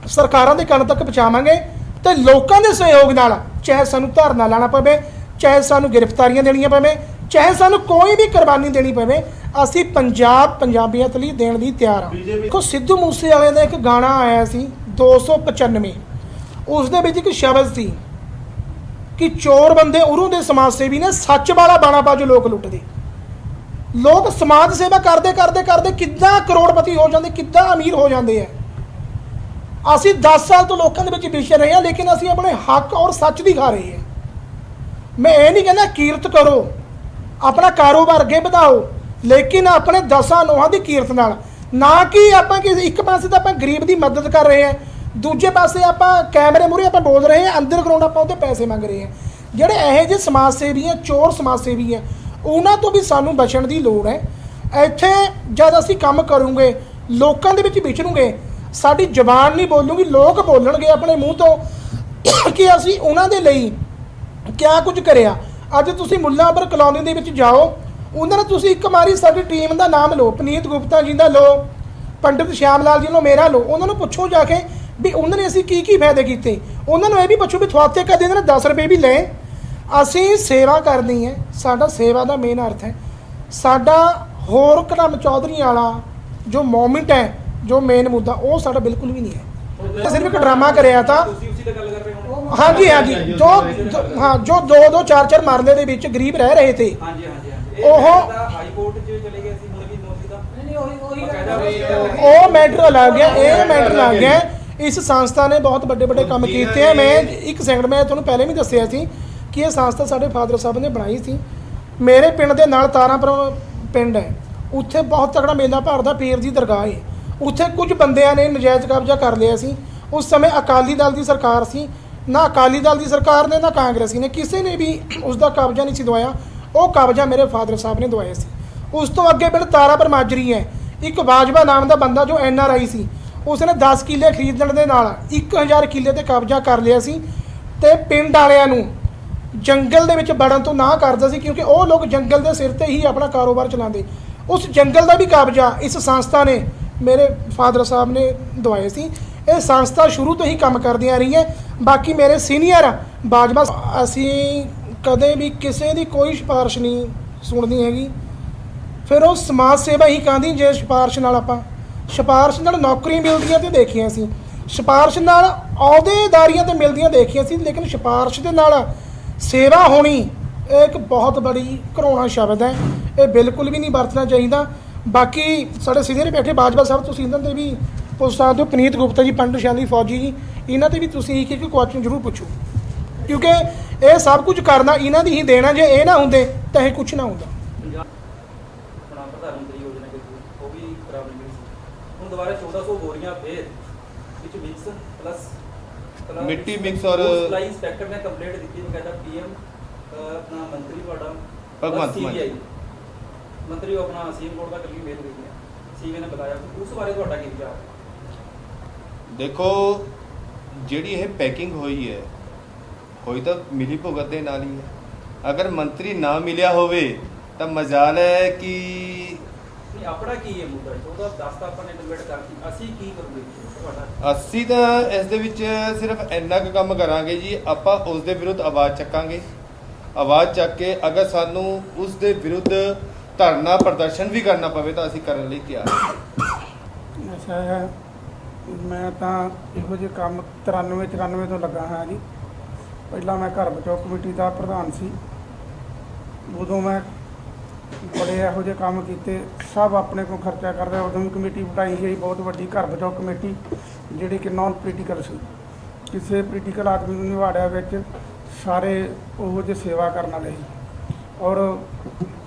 ਸਰਕਾਰਾਂ ਦੇ ਕੰਨ ਤੱਕ ਪਹੁੰਚਾਵਾਂਗੇ ਤੇ ਲੋਕਾਂ ਦੇ ਸਹਿਯੋਗ ਨਾਲ, ਚਾਹੇ ਸਾਨੂੰ ਧਰਨਾ ਲਾਣਾ ਪਵੇ, ਚਾਹੇ ਸਾਨੂੰ ਗ੍ਰਿਫਤਾਰੀਆਂ ਦੇਣੀਆਂ ਪਵੇ, ਚਾਹੇ ਸਾਨੂੰ ਕੋਈ ਵੀ ਕੁਰਬਾਨੀ ਦੇਣੀ ਪਵੇ, ਅਸੀਂ ਪੰਜਾਬੀਅਤ ਲਈ ਦੇਣ ਲਈ ਤਿਆਰ ਹਾਂ। ਦੇਖੋ ਸਿੱਧੂ ਮੂਸੇਵਾਲੇ ਦਾ ਇੱਕ ਗਾਣਾ ਆਇਆ ਸੀ 295, ਉਸ ਦੇ ਵਿੱਚ ਇੱਕ ਸ਼ਬਦ ਸੀ ਕਿ ਚੋਰ ਬੰਦੇ ਉਰੋਂ ਦੇ ਸਮਾਜ ਸੇਵੀ ਨੇ, ਸੱਚ ਵਾਲਾ ਬਾਣਾ ਬਾਜੂ ਲੋਕ ਲੁੱਟਦੇ। ਲੋਕ ਸਮਾਜ ਸੇਵਾ ਕਰਦੇ ਕਿੱਦਾਂ ਕਰੋੜਪਤੀ ਹੋ ਜਾਂਦੇ, ਕਿੱਦਾਂ ਅਮੀਰ ਹੋ ਜਾਂਦੇ ਆ। ਅਸੀਂ 10 ਸਾਲ ਤੋਂ ਲੋਕਾਂ ਦੇ ਵਿੱਚ ਵਿਚਰ ਰਹੇ ਹਾਂ, ਲੇਕਿਨ ਅਸੀਂ ਆਪਣੇ ਹੱਕ ਔਰ ਸੱਚ ਦੀ ਖਾ ਰਹੇ ਹਾਂ। ਮੈਂ ਇਹ ਨਹੀਂ ਕਹਿੰਦਾ ਕੀਰਤ ਕਰੋ, ਆਪਣਾ ਕਾਰੋਬਾਰ ਅੱਗੇ ਵਧਾਓ, ਲੇਕਿਨ ਆਪਣੇ ਦਸਾਂ ਨੋਹਾਂ ਦੀ ਕੀਰਤ ਨਾਲ, ਨਾ ਕਿ ਆਪਾਂ ਇੱਕ ਪਾਸੇ ਤਾਂ ਆਪਾਂ ਗਰੀਬ ਦੀ ਮਦਦ ਕਰ ਰਹੇ ਹਾਂ, ਦੂਜੇ ਪਾਸੇ ਆਪਾਂ ਕੈਮਰੇ ਮੂਹਰੇ ਆਪਾਂ ਬੋਲ ਰਹੇ ਹਾਂ, ਅੰਡਰਗਰਾਊਂਡ ਆਪਾਂ ਉਹਦੇ ਪੈਸੇ ਮੰਗ ਰਹੇ ਹਾਂ। ਜਿਹੜੇ ਇਹੋ ਜਿਹੇ ਸਮਾਜ ਸੇਵੀ ਹੈ, ਚੋਰ ਸਮਾਜ ਸੇਵੀ ਹੈ, ਉਹਨਾਂ ਤੋਂ ਵੀ ਸਾਨੂੰ ਬਚਣ ਦੀ ਲੋੜ ਹੈ। ਇੱਥੇ ਜਦ ਅਸੀਂ ਕੰਮ ਕਰੂੰਗੇ, ਲੋਕਾਂ ਦੇ ਵਿੱਚ ਵਿਚਰੂਗੇ, ਸਾਡੀ ਜ਼ਬਾਨ ਨਹੀਂ ਬੋਲੂਗੀ, ਲੋਕ ਬੋਲਣਗੇ ਆਪਣੇ ਮੂੰਹ ਤੋਂ ਕਿ ਅਸੀਂ ਉਹਨਾਂ ਦੇ ਲਈ ਕਿਆ ਕੁਝ ਕਰਿਆ। ਅੱਜ ਤੁਸੀਂ ਮੁੱਲਾਂਪੁਰ ਕਲੋਨੀ ਦੇ ਵਿੱਚ ਜਾਓ, ਉਹਨਾਂ ਨੇ ਤੁਸੀਂ ਇੱਕ ਵਾਰੀ ਸਾਡੀ ਟੀਮ ਦਾ ਨਾਮ ਲਓ, ਪਨੀਤ ਗੁਪਤਾ ਜੀ ਦਾ ਲਓ, ਪੰਡਿਤ ਸ਼ਿਆਮ ਲਾਲ ਜੀ ਨੂੰ ਮੇਰਾ ਲਓ, ਉਹਨਾਂ ਨੂੰ ਪੁੱਛੋ ਜਾ ਕੇ ਵੀ ਉਹਨਾਂ ਨੇ ਅਸੀਂ ਕੀ ਫਾਇਦੇ ਕੀਤੇ। ਉਹਨਾਂ ਨੂੰ ਇਹ ਵੀ ਪੁੱਛੋ ਵੀ ਤੁਹਾਡੇ ਕਦੇ ਇਹਨਾਂ ਨੇ 10 ਰੁਪਏ ਵੀ ਲਏ। ਅਸੀਂ ਸੇਵਾ ਕਰਨੀ ਹੈ, ਸਾਡਾ ਸੇਵਾ ਦਾ ਮੇਨ ਅਰਥ ਹੈ। ਸਾਡਾ ਹੋਰ ਕਲਮ ਚੌਧਰੀ ਵਾਲਾ ਜੋ ਮੂਵਮੈਂਟ ਹੈ, ਜੋ ਮੇਨ ਮੁੱਦਾ, ਉਹ ਸਾਡਾ ਬਿਲਕੁਲ ਵੀ ਨਹੀਂ ਹੈ। ਸਿਰਫ ਇੱਕ ਡਰਾਮਾ ਕਰਿਆ ਤਾਂ ਤੁਸੀਂ ਉਸੇ ਦੀ ਗੱਲ ਕਰ ਰਹੇ ਹੋ। ਹਾਂਜੀ ਜੋ 2-2 4-4 ਮਰਲੇ ਦੇ ਵਿੱਚ ਗਰੀਬ ਰਹਿ ਰਹੇ ਥੇ, ਉਹ ਹਾਈ ਕੋਰਟ 'ਚ ਚਲੇ ਗਏ ਸੀ, ਹੁਣ ਵੀ ਮੋਦੀ ਦਾ ਉਹ ਮੈਟਰ ਅਲੱਗ ਹੈ, ਇਹ ਮੈਟਰ ਅਲੱਗ ਹੈ। ਇਸ ਸੰਸਥਾ ਨੇ ਬਹੁਤ ਵੱਡੇ ਕੰਮ ਕੀਤੇ ਹੈ। ਮੈਂ ਇੱਕ ਸੈਕਿੰਡ, ਮੈਂ ਤੁਹਾਨੂੰ ਪਹਿਲੇ ਵੀ ਦੱਸਿਆ ਸੀ ਕਿ ਇਹ ਸੰਸਥਾ ਸਾਡੇ ਫਾਦਰ ਸਾਹਿਬ ਨੇ ਬਣਾਈ ਸੀ। ਮੇਰੇ ਪਿੰਡ ਦੇ ਨਾਲ ਤਾਰਾਪੁਰ ਪਿੰਡ ਹੈ, ਉੱਥੇ ਬਹੁਤ ਤਕੜਾ ਮੇਲਾ ਭਰਦਾ, ਪੀਰ ਦੀ ਦਰਗਾਹ ਹੈ। ਉੱਥੇ ਕੁਝ ਬੰਦਿਆਂ ਨੇ ਨਜਾਇਜ਼ ਕਬਜ਼ਾ ਕਰ ਲਿਆ ਸੀ। ਉਸ ਸਮੇਂ ਅਕਾਲੀ ਦਲ ਦੀ ਸਰਕਾਰ ਸੀ, ਨਾ ਅਕਾਲੀ ਦਲ ਦੀ ਸਰਕਾਰ ਨੇ ਨਾ ਕਾਂਗਰਸੀ ਨੇ, ਕਿਸੇ ਨੇ ਵੀ ਉਸ ਦਾ ਕਬਜ਼ਾ ਨਹੀਂ ਸੀ ਦਵਾਇਆ। ਉਹ ਕਬਜ਼ਾ ਮੇਰੇ ਫਾਦਰ ਸਾਹਿਬ ਨੇ ਦਵਾਇਆ ਸੀ। ਉਸ ਤੋਂ ਅੱਗੇ ਪਿੰਡ ਤਾਰਾਪੁਰ ਮਾਜਰੀ ਹੈ, ਇੱਕ ਬਾਜਵਾ ਨਾਮ ਦਾ ਬੰਦਾ ਜੋ NRI ਸੀ, ਉਸਨੇ 10 ਕਿੱਲੇ ਖਰੀਦਣ ਦੇ ਨਾਲ 1000 ਕਿੱਲੇ ਤੇ ਕਬਜ਼ਾ ਕਰ ਲਿਆ ਸੀ ਤੇ ਪਿੰਡ ਵਾਲਿਆਂ ਨੂੰ ਜੰਗਲ ਦੇ ਵਿੱਚ ਵੜਨ ਤੋਂ ਨਾ ਕਰਦਾ ਸੀ, ਕਿਉਂਕਿ ਉਹ ਲੋਕ ਜੰਗਲ ਦੇ ਸਿਰ ਤੇ ਹੀ ਆਪਣਾ ਕਾਰੋਬਾਰ ਚਲਾਉਂਦੇ। ਉਸ ਜੰਗਲ ਦਾ ਵੀ ਕਬਜ਼ਾ ਇਸ ਸੰਸਥਾ ਨੇ ਮੇਰੇ ਫਾਦਰ ਸਾਹਿਬ ਨੇ ਦਵਾਏ ਸੀ। ਇਹ ਸੰਸਥਾ ਸ਼ੁਰੂ ਤੋਂ ਹੀ ਕੰਮ ਕਰਦੀਆਂ ਰਹੀ ਹੈ। ਬਾਕੀ ਮੇਰੇ ਸੀਨੀਅਰ ਬਾਜਵਾ, ਅਸੀਂ ਕਦੇ ਵੀ ਕਿਸੇ ਦੀ ਕੋਈ ਸਿਫਾਰਿਸ਼ ਨਹੀਂ ਸੁਣਦੀ ਹੈਗੀ। ਫਿਰ ਉਹ ਸਮਾਜ ਸੇਵਾ ਹੀ ਕਹਿੰਦੀ, ਜੇ ਸਿਫਾਰਿਸ਼ ਨਾਲ ਨੌਕਰੀ ਮਿਲਦੀਆਂ ਤੇ ਦੇਖੀਆਂ ਸੀ, ਸਿਫਾਰਿਸ਼ ਨਾਲ ਅਹੁਦੇਦਾਰੀਆਂ ਤੇ ਮਿਲਦੀਆਂ ਦੇਖੀਆਂ ਸੀ, ਲੇਕਿਨ ਸਿਫਾਰਿਸ਼ ਦੇ ਨਾਲ ਸੇਵਾ ਹੋਣੀ ਇਹ ਇੱਕ ਬਹੁਤ ਬੜੀ ਘਰੋਣਾ ਸ਼ਬਦ ਹੈ। ਇਹ ਬਿਲਕੁਲ ਵੀ ਨਹੀਂ ਵਰਤਣਾ ਚਾਹੀਦਾ। ਬਾਕੀ ਸਾਡੇ ਸੀਨੀਅਰ ਬੈਠੇ ਬਾਜਵਾ ਸਾਹਿਬ, ਤੁਸੀਂ ਇਹਨਾਂ ਦੇ ਵੀ ਪੁੱਛ ਸਕਦੇ ਹੋ, ਪਨੀਤ ਗੁਪਤਾ ਜੀ, ਪੰਡਿਤ ਸ਼ਾਲੀ ਫੌਜੀ ਜੀ, ਇਹਨਾਂ ਤੇ ਵੀ ਤੁਸੀਂ ਇੱਕ ਕੁਐਸਚਨ ਜ਼ਰੂਰ ਪੁੱਛੋ, ਕਿਉਂਕਿ ਇਹ ਸਭ ਕੁਝ ਕਰਨਾ ਇਹਨਾਂ ਦੀ ਹੀ ਦੇਣਾ। ਜੇ ਇਹ ਨਾ ਹੁੰਦੇ ਤਾਂ ਇਹ ਕੁਝ ਨਾ ਹੁੰਦਾ। ਪ੍ਰਧਾਨ ਮੰਤਰੀ ਯੋਜਨਾ ਉਹ ਵੀ ਖਰਾਬ ਨਹੀਂ ਸੀ। ਹੁਣ ਦੁਬਾਰਾ 1400 ਬੋਰੀਆਂ ਫੇਰ ਵਿੱਚ ਮਿਕਸ ਪਲੱਸ ਮਿੱਟੀ ਮਿਕਸ ਔਰ ਸਪਲਾਈ ਇੰਸਪੈਕਟਰ ਨੇ ਕੰਪਲੇਂਟ ਦਿੱਤੀ, ਕਹਿੰਦਾ PM ਆਪਣਾ ਮੰਤਰੀ ਤੁਹਾਡਾ ਭਗਵੰਤ ਮਾਨ ਮੰਤਰੀ ਉਹ ਆਪਣਾ ਸੀਐਮ ਕੋਰਟ ਦਾ ਕੱਲੀ ਮੇਲ ਗਈ ਹੈ, ਸੀਐਮ ਨੇ ਬਤਾਇਆ। ਉਸ ਬਾਰੇ ਤੁਹਾਡਾ ਕੀ ਵਿਚਾਰ? ਦੇਖੋ, ਜਿਹੜੀ ਇਹ ਪੈਕਿੰਗ ਹੋਈ ਹੈ, ਕੋਈ ਤਾਂ ਮਿਲੀ ਭੁਗਤ ਦੇ ਨਾਲ ਹੀ ਹੈ। ਅਗਰ ਮੰਤਰੀ ਨਾ ਮਿਲਿਆ ਹੋਵੇ ਤਾਂ ਮਜਾਲ ਹੈ ਕਿ ਨਹੀਂ ਆਪਣਾ ਕੀ ਹੈ ਮੁੱਦਾ, ਉਹਦਾ ਦੱਸਤਾ ਆਪਾਂ ਨੇ ਡਿਬੇਟ ਕਰਤੀ, ਅਸੀਂ ਕੀ ਕਰੂਗੇ ਤੁਹਾਡਾ? ਅਸੀਂ ਤਾਂ ਇਸ ਦੇ ਵਿੱਚ ਸਿਰਫ ਇੰਨਾ ਕੁ ਕੰਮ ਕਰਾਂਗੇ ਜੀ, ਆਪਾਂ ਉਸ ਦੇ ਵਿਰੁੱਧ ਆਵਾਜ਼ ਚੱਕਾਂਗੇ। ਆਵਾਜ਼ ਚੱਕ ਕੇ ਅਗਰ ਸਾਨੂੰ ਉਸ ਦੇ ਵਿਰੁੱਧ ਧਰਨਾ ਪ੍ਰਦਰਸ਼ਨ ਵੀ ਕਰਨਾ ਪਵੇ ਤਾਂ ਅਸੀਂ ਕਰਨ ਲਈ ਤਿਆਰ ਹਾਂ। ਅੱਛਾ ਹੈ, ਮੈਂ ਤਾਂ ਇਹੋ ਜਿਹੇ ਕੰਮ 93 ਤੋਂ ਲੱਗਾ ਹਾਂ ਜੀ। ਪਹਿਲਾਂ ਮੈਂ ਘਰ ਬਚਾਓ ਕਮੇਟੀ ਦਾ ਪ੍ਰਧਾਨ ਸੀ, ਉਦੋਂ ਮੈਂ ਬੜੇ ਇਹੋ ਜਿਹੇ ਕੰਮ ਕੀਤੇ, ਸਭ ਆਪਣੇ ਕੋਲ ਖਰਚਾ ਕਰਦੇ। ਉਦੋਂ ਵੀ ਕਮੇਟੀ ਬਣਾਈ ਸੀ ਬਹੁਤ ਵੱਡੀ, ਘਰ ਬਚਾਓ ਕਮੇਟੀ, ਜਿਹੜੀ ਕਿ ਨਾਨ ਪੋਲੀਟੀਕਲ ਸੀ, ਕਿਸੇ ਪੋਲੀਟੀਕਲ ਆਦਮੀ ਨੂੰ ਨਿਵਾੜਿਆ ਵਿੱਚ, ਸਾਰੇ ਉਹੋ ਜਿਹੇ ਸੇਵਾ ਕਰਨ ਵਾਲੇ ਸੀ। ਔਰ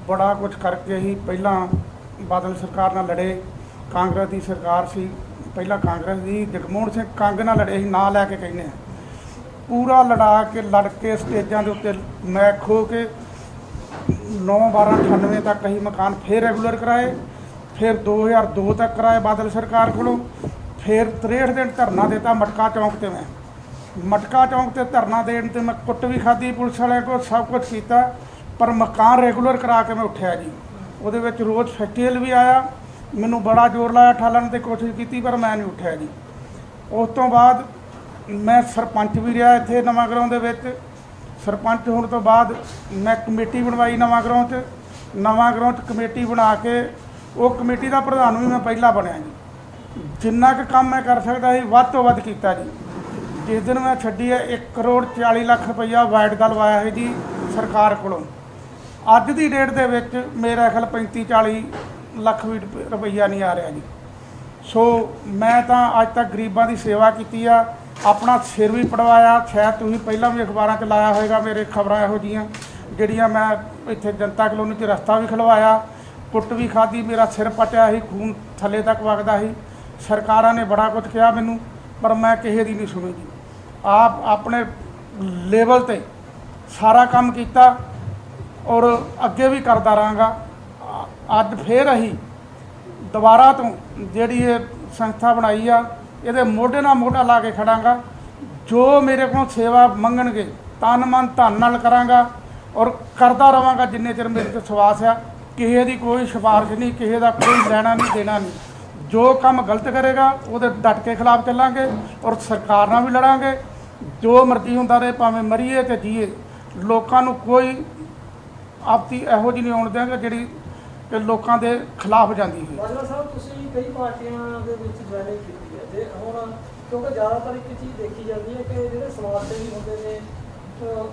ਬੜਾ ਕੁਝ ਕਰਕੇ ਹੀ ਪਹਿਲਾਂ ਬਾਦਲ ਸਰਕਾਰ ਨਾਲ ਲੜੇ, ਕਾਂਗਰਸ ਦੀ ਸਰਕਾਰ ਸੀ ਪਹਿਲਾਂ, ਕਾਂਗਰਸ ਦੀ ਜਗਮੋਹਨ ਸਿੰਘ ਕੰਗ ਨਾਲ ਲੜੇ ਸੀ, ਨਾਂ ਲੈ ਕੇ ਕਹਿੰਦੇ ਆ, ਪੂਰਾ ਲੜ ਕੇ ਸਟੇਜਾਂ ਦੇ ਉੱਤੇ ਮੈਂ ਖੋ ਕੇ 9/12/98 ਤੱਕ ਅਸੀਂ ਮਕਾਨ ਫਿਰ ਰੈਗੂਲਰ ਕਰਾਏ, ਫਿਰ 2002 ਤੱਕ ਕਰਾਏ ਬਾਦਲ ਸਰਕਾਰ ਕੋਲੋਂ, ਫਿਰ 63 ਦਿਨ ਧਰਨਾ ਦਿੱਤਾ ਮਟਕਾ ਚੌਂਕ 'ਤੇ। ਮੈਂ ਮਟਕਾ ਚੌਂਕ 'ਤੇ ਧਰਨਾ ਦੇਣ 'ਤੇ ਮੈਂ ਕੁੱਟ ਵੀ ਖਾਧੀ ਪੁਲਿਸ ਵਾਲਿਆਂ ਕੋਲ, ਸਭ ਕੁਝ ਕੀਤਾ, ਪਰ ਮਕਾਨ ਰੈਗੂਲਰ ਕਰਾ ਕੇ ਮੈਂ ਉੱਠਿਆ ਜੀ। ਉਹਦੇ ਵਿੱਚ ਰੋਜ਼ ਫੈਸਟੀਵਲ ਵੀ ਆਇਆ, ਮੈਨੂੰ ਬੜਾ ਜ਼ੋਰ ਲਾਇਆ, ਠਾਲਣ ਦੀ ਕੋਸ਼ਿਸ਼ ਕੀਤੀ, ਪਰ ਮੈਂ ਨਹੀਂ ਉੱਠਿਆ ਜੀ। ਉਸ ਤੋਂ ਬਾਅਦ ਮੈਂ ਸਰਪੰਚ ਵੀ ਰਿਹਾ ਇੱਥੇ ਨਵਾਂ ਗਰਾਉਂ ਦੇ ਵਿੱਚ। ਸਰਪੰਚ ਹੋਣ ਤੋਂ ਬਾਅਦ ਮੈਂ ਕਮੇਟੀ ਬਣਵਾਈ ਨਵਾਂ ਗਰਾਉਂ 'ਚ। ਨਵਾਂ ਗਰਾਉਂ 'ਚ ਕਮੇਟੀ ਬਣਾ ਕੇ ਉਹ ਕਮੇਟੀ ਦਾ ਪ੍ਰਧਾਨ ਵੀ ਮੈਂ ਪਹਿਲਾਂ ਬਣਿਆ ਜੀ। ਜਿੰਨਾ ਕੁ ਕੰਮ ਮੈਂ ਕਰ ਸਕਦਾ ਸੀ ਵੱਧ ਤੋਂ ਵੱਧ ਕੀਤਾ ਜੀ। ਜਿਸ ਦਿਨ ਮੈਂ ਛੱਡੀ ਹੈ 1,40,00,000 ਰੁਪਈਆ ਵਾਈਟ ਦਾ ਲਵਾਇਆ ਹੈ ਜੀ ਸਰਕਾਰ ਕੋਲੋਂ। ਅੱਜ ਦੀ ਡੇਟ ਦੇ ਵਿੱਚ ਮੇਰਾ ਖਿਆਲ 35-40 ਲੱਖ ਵੀ ਰੁਪਈਆ ਨਹੀਂ ਆ ਰਿਹਾ ਜੀ। ਸੋ ਮੈਂ ਤਾਂ ਅੱਜ ਤੱਕ ਗਰੀਬਾਂ ਦੀ ਸੇਵਾ ਕੀਤੀ ਆ, ਆਪਣਾ ਸਿਰ ਵੀ ਪੜਵਾਇਆ। ਸ਼ਾਇਦ ਤੁਸੀਂ ਪਹਿਲਾਂ ਵੀ ਅਖਬਾਰਾਂ 'ਚ ਲਾਇਆ ਹੋਵੇਗਾ ਮੇਰੇ ਖਬਰਾਂ ਇਹੋ ਜਿਹੀਆਂ, ਜਿਹੜੀਆਂ ਮੈਂ ਇੱਥੇ ਜਨਤਾ ਕਲੋਨੀ 'ਚ ਰਸਤਾ ਵੀ ਖਲਵਾਇਆ, ਕੁੱਟ ਵੀ ਖਾਧੀ, ਮੇਰਾ ਸਿਰ ਪਟਿਆ ਸੀ, ਖੂਨ ਥੱਲੇ ਤੱਕ ਵਗਦਾ ਸੀ। ਸਰਕਾਰਾਂ ਨੇ ਬੜਾ ਕੁਝ ਕਿਹਾ ਮੈਨੂੰ, ਪਰ ਮੈਂ ਕਿਸੇ ਦੀ ਨਹੀਂ ਸੁਣੀ ਜੀ। ਆਪ ਆਪਣੇ ਲੈਵਲ 'ਤੇ ਸਾਰਾ ਕੰਮ ਕੀਤਾ ਔਰ ਅੱਗੇ ਵੀ ਕਰਦਾ ਰਹਾਂਗਾ। ਅੱਜ ਫਿਰ ਅਸੀਂ ਦੁਬਾਰਾ ਤੋਂ ਜਿਹੜੀ ਇਹ ਸੰਸਥਾ ਬਣਾਈ ਆ, ਇਹਦੇ ਮੋਢੇ ਨਾਲ ਮੋਢਾ ਲਾ ਕੇ ਖੜਾਂਗਾ। ਜੋ ਮੇਰੇ ਕੋਲੋਂ ਸੇਵਾ ਮੰਗਣਗੇ ਤਨ ਮਨ ਧਨ ਨਾਲ ਕਰਾਂਗਾ ਔਰ ਕਰਦਾ ਰਹਾਂਗਾ ਜਿੰਨੇ ਚਿਰ ਮੇਰੇ 'ਤੇ ਵਿਸ਼ਵਾਸ ਆ। ਕਿਸੇ ਦੀ ਕੋਈ ਸਿਫਾਰਿਸ਼ ਨਹੀਂ, ਕਿਸੇ ਦਾ ਕੋਈ ਲੈਣਾ ਨਹੀਂ ਦੇਣਾ ਨਹੀਂ। ਜੋ ਕੰਮ ਗਲਤ ਕਰੇਗਾ ਉਹਦੇ ਡਟ ਕੇ ਖਿਲਾਫ ਚੱਲਾਂਗੇ ਔਰ ਸਰਕਾਰ ਨਾਲ ਵੀ ਲੜਾਂਗੇ। ਜੋ ਮਰਜ਼ੀ ਹੁੰਦਾ ਰਹੇ, ਭਾਵੇਂ ਮਰੀਏ ਤੇ ਜੀਏ, ਲੋਕਾਂ ਨੂੰ ਕੋਈ ਆਪਤੀ ਇਹੋ ਜਿਹੀ ਨਹੀਂ ਆਉਣ ਦਿਆਂਗੇ ਜਿਹੜੀ ਕਿ ਲੋਕਾਂ ਦੇ ਖਿਲਾਫ ਜਾਂਦੀ ਹੈ। ਬਾਜਵਾ ਸਾਹਿਬ, ਤੁਸੀਂ ਕਈ ਪਾਰਟੀਆਂ ਦੇ ਵਿੱਚ ਜੁਆਇਨਿੰਗ ਕੀਤੀ ਹੈ ਤੇ ਹੁਣ ਕਿਉਂਕਿ ਜ਼ਿਆਦਾਤਰ ਇੱਕ ਚੀਜ਼ ਦੇਖੀ ਜਾਂਦੀ ਹੈ ਕਿ ਜਿਹੜੇ ਸਮਾਜ ਸੇਵੀ ਹੁੰਦੇ ਨੇ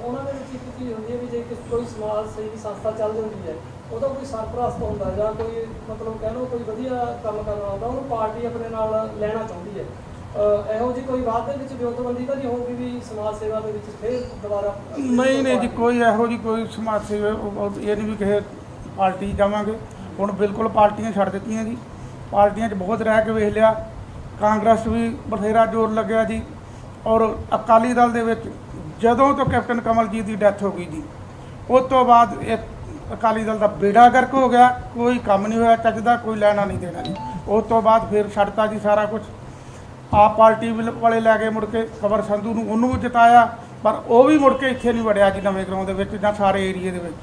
ਉਹਨਾਂ ਦੇ ਵਿੱਚ ਇੱਕ ਚੀਜ਼ ਹੁੰਦੀ ਹੈ ਵੀ ਜੇ ਕੋਈ ਸਮਾਜ ਸੇਵੀ ਸੰਸਥਾ ਚੱਲ ਜਾਂਦੀ ਹੈ, ਉਹਦਾ ਕੋਈ ਸਰਪ੍ਰਸਤ ਹੁੰਦਾ ਜਾਂ ਕੋਈ ਮਤਲਬ ਕਹਿ ਲਓ ਕੋਈ ਵਧੀਆ ਕੰਮ ਕਰਨਾ ਹੁੰਦਾ, ਉਹਨੂੰ ਪਾਰਟੀ ਆਪਣੇ ਨਾਲ ਲੈਣਾ ਚਾਹੁੰਦੀ ਹੈ। ਇਹੋ ਜਿਹੀ ਕੋਈ ਬਾਤ ਦੇ ਵਿੱਚ ਵਿਉਂਤਬੰਦੀ ਤਾਂ ਨਹੀਂ ਹੋਊਗੀ ਵੀ ਸਮਾਜ ਸੇਵਾ ਦੇ ਵਿੱਚ ਫਿਰ ਦੁਬਾਰਾ? ਨਹੀਂ ਜੀ, ਕੋਈ ਇਹੋ ਜਿਹੀ ਕੋਈ ਸਮਾਜ ਸੇਵਾ ਇਹ ਨਹੀਂ ਵੀ ਕਿਸੇ ਪਾਰਟੀ 'ਚ ਜਾਵਾਂਗੇ। ਹੁਣ ਬਿਲਕੁਲ ਪਾਰਟੀਆਂ ਛੱਡ ਦਿੱਤੀਆਂ ਜੀ, ਪਾਰਟੀਆਂ 'ਚ ਬਹੁਤ ਰਹਿ ਕੇ ਵੇਖ ਲਿਆ। ਕਾਂਗਰਸ ਵੀ ਬਥੇਰਾ ਜ਼ੋਰ ਲੱਗਿਆ ਜੀ, ਔਰ ਅਕਾਲੀ ਦਲ ਦੇ ਵਿੱਚ ਜਦੋਂ ਤੋਂ ਕੈਪਟਨ ਕਮਲਜੀਤ ਦੀ ਡੈਥ ਹੋ ਗਈ ਜੀ, ਉਸ ਤੋਂ ਬਾਅਦ ਇਹ ਅਕਾਲੀ ਦਲ ਦਾ ਬੇੜਾ ਗਰਕ ਹੋ ਗਿਆ। ਕੋਈ ਕੰਮ ਨਹੀਂ ਹੋਇਆ ਚੱਜ ਦਾ, ਕੋਈ ਲੈਣਾ ਨਹੀਂ ਦੇਣਾ ਜੀ। ਉਸ ਤੋਂ ਬਾਅਦ ਫਿਰ ਛੱਡਤਾ ਜੀ ਸਾਰਾ ਕੁਝ। ਆਪ ਪਾਰਟੀ ਵਾਲੇ ਲੈ ਕੇ ਮੁੜ ਕੇ ਕਵਰ ਸੰਧੂ ਨੂੰ, ਉਹਨੂੰ ਵੀ ਜਿਤਾਇਆ, ਪਰ ਉਹ ਵੀ ਮੁੜ ਕੇ ਇੱਥੇ ਨਹੀਂ ਵੜਿਆ ਜੀ ਨਵੇਂ ਗਰਾਉਂ ਦੇ ਵਿੱਚ ਜਾਂ ਸਾਰੇ ਏਰੀਏ ਦੇ ਵਿੱਚ।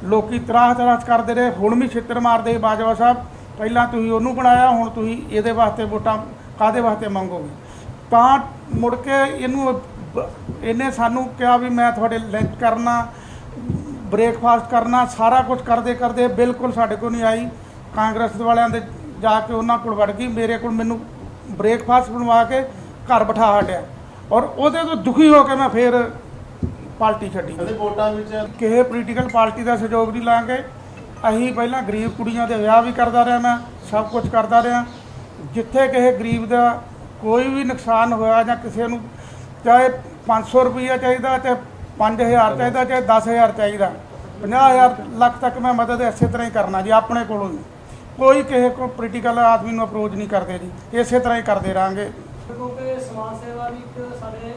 ਲੋਕੀ ਤਰਾਹ ਕਰਦੇ ਰਹੇ, ਹੁਣ ਵੀ ਛਿੱਤਰ ਮਾਰਦੇ ਬਾਜਵਾ ਸਾਹਿਬ, ਪਹਿਲਾਂ ਤੁਸੀਂ ਉਹਨੂੰ ਬਣਾਇਆ, ਹੁਣ ਤੁਸੀਂ ਇਹਦੇ ਵਾਸਤੇ ਵੋਟਾਂ ਕਾਹਦੇ ਵਾਸਤੇ ਮੰਗੋਗੇ? ਤਾਂ ਮੁੜ ਕੇ ਇਹਨੇ ਸਾਨੂੰ ਕਿਹਾ ਵੀ ਮੈਂ ਤੁਹਾਡੇ ਲਿੰਕ ਕਰਨਾ, ਬ੍ਰੇਕਫਾਸਟ ਕਰਨਾ, ਸਾਰਾ ਕੁਝ ਕਰਦੇ ਬਿਲਕੁਲ ਸਾਡੇ ਕੋਲ ਨਹੀਂ ਆਈ। ਕਾਂਗਰਸ ਵਾਲਿਆਂ ਦੇ ਜਾ ਕੇ ਉਹਨਾਂ ਕੋਲ ਵੜ ਗਈ, ਮੇਰੇ ਕੋਲ ਮੈਨੂੰ ਬ੍ਰੇਕਫਾਸਟ ਬਣਵਾ ਕੇ ਘਰ ਬਿਠਾ ਹਟਿਆ ਔਰ ਉਹਦੇ ਤੋਂ ਦੁਖੀ ਹੋ ਕੇ ਮੈਂ ਫਿਰ ਪਾਰਟੀ ਛੱਡੀ। ਵੋਟਾਂ ਵਿੱਚ ਕਿਸੇ ਪੋਲੀਟੀਕਲ ਪਾਰਟੀ ਦਾ ਸਹਿਯੋਗ ਨਹੀਂ ਲਾਂਗੇ। ਅਸੀਂ ਪਹਿਲਾਂ ਗਰੀਬ ਕੁੜੀਆਂ ਦੇ ਵਿਆਹ ਵੀ ਕਰਦਾ ਰਿਹਾ, ਮੈਂ ਸਭ ਕੁਝ ਕਰਦਾ ਰਿਹਾ। ਜਿੱਥੇ ਕਿਸੇ ਗਰੀਬ ਦਾ ਕੋਈ ਵੀ ਨੁਕਸਾਨ ਹੋਇਆ ਜਾਂ ਕਿਸੇ ਨੂੰ ਚਾਹੇ 500 ਰੁਪਈਆ ਚਾਹੀਦਾ, ਚਾਹੇ 5000 ਚਾਹੀਦਾ, ਚਾਹੇ 10000 ਚਾਹੀਦਾ, 50,000 ਲੱਖ ਤੱਕ ਮੈਂ ਮਦਦ ਇਸੇ ਤਰ੍ਹਾਂ ਹੀ ਕਰਨਾ ਜੀ, ਆਪਣੇ ਕੋਲੋਂ ਹੀ। ਕੋਈ ਕਿਸੇ ਕੋ ਪੋਲੀਟੀਕਲ ਆਦਮੀ ਨੂੰ ਅਪਰੋਚ ਨਹੀਂ ਕਰਦੇ ਜੀ, ਇਸੇ ਤਰ੍ਹਾਂ ਹੀ ਕਰਦੇ ਰਹਾਂਗੇ। ਕਿਉਂਕਿ ਸਮਾਜ ਸੇਵਾ ਵੀ ਇੱਕ ਸਾਡੇ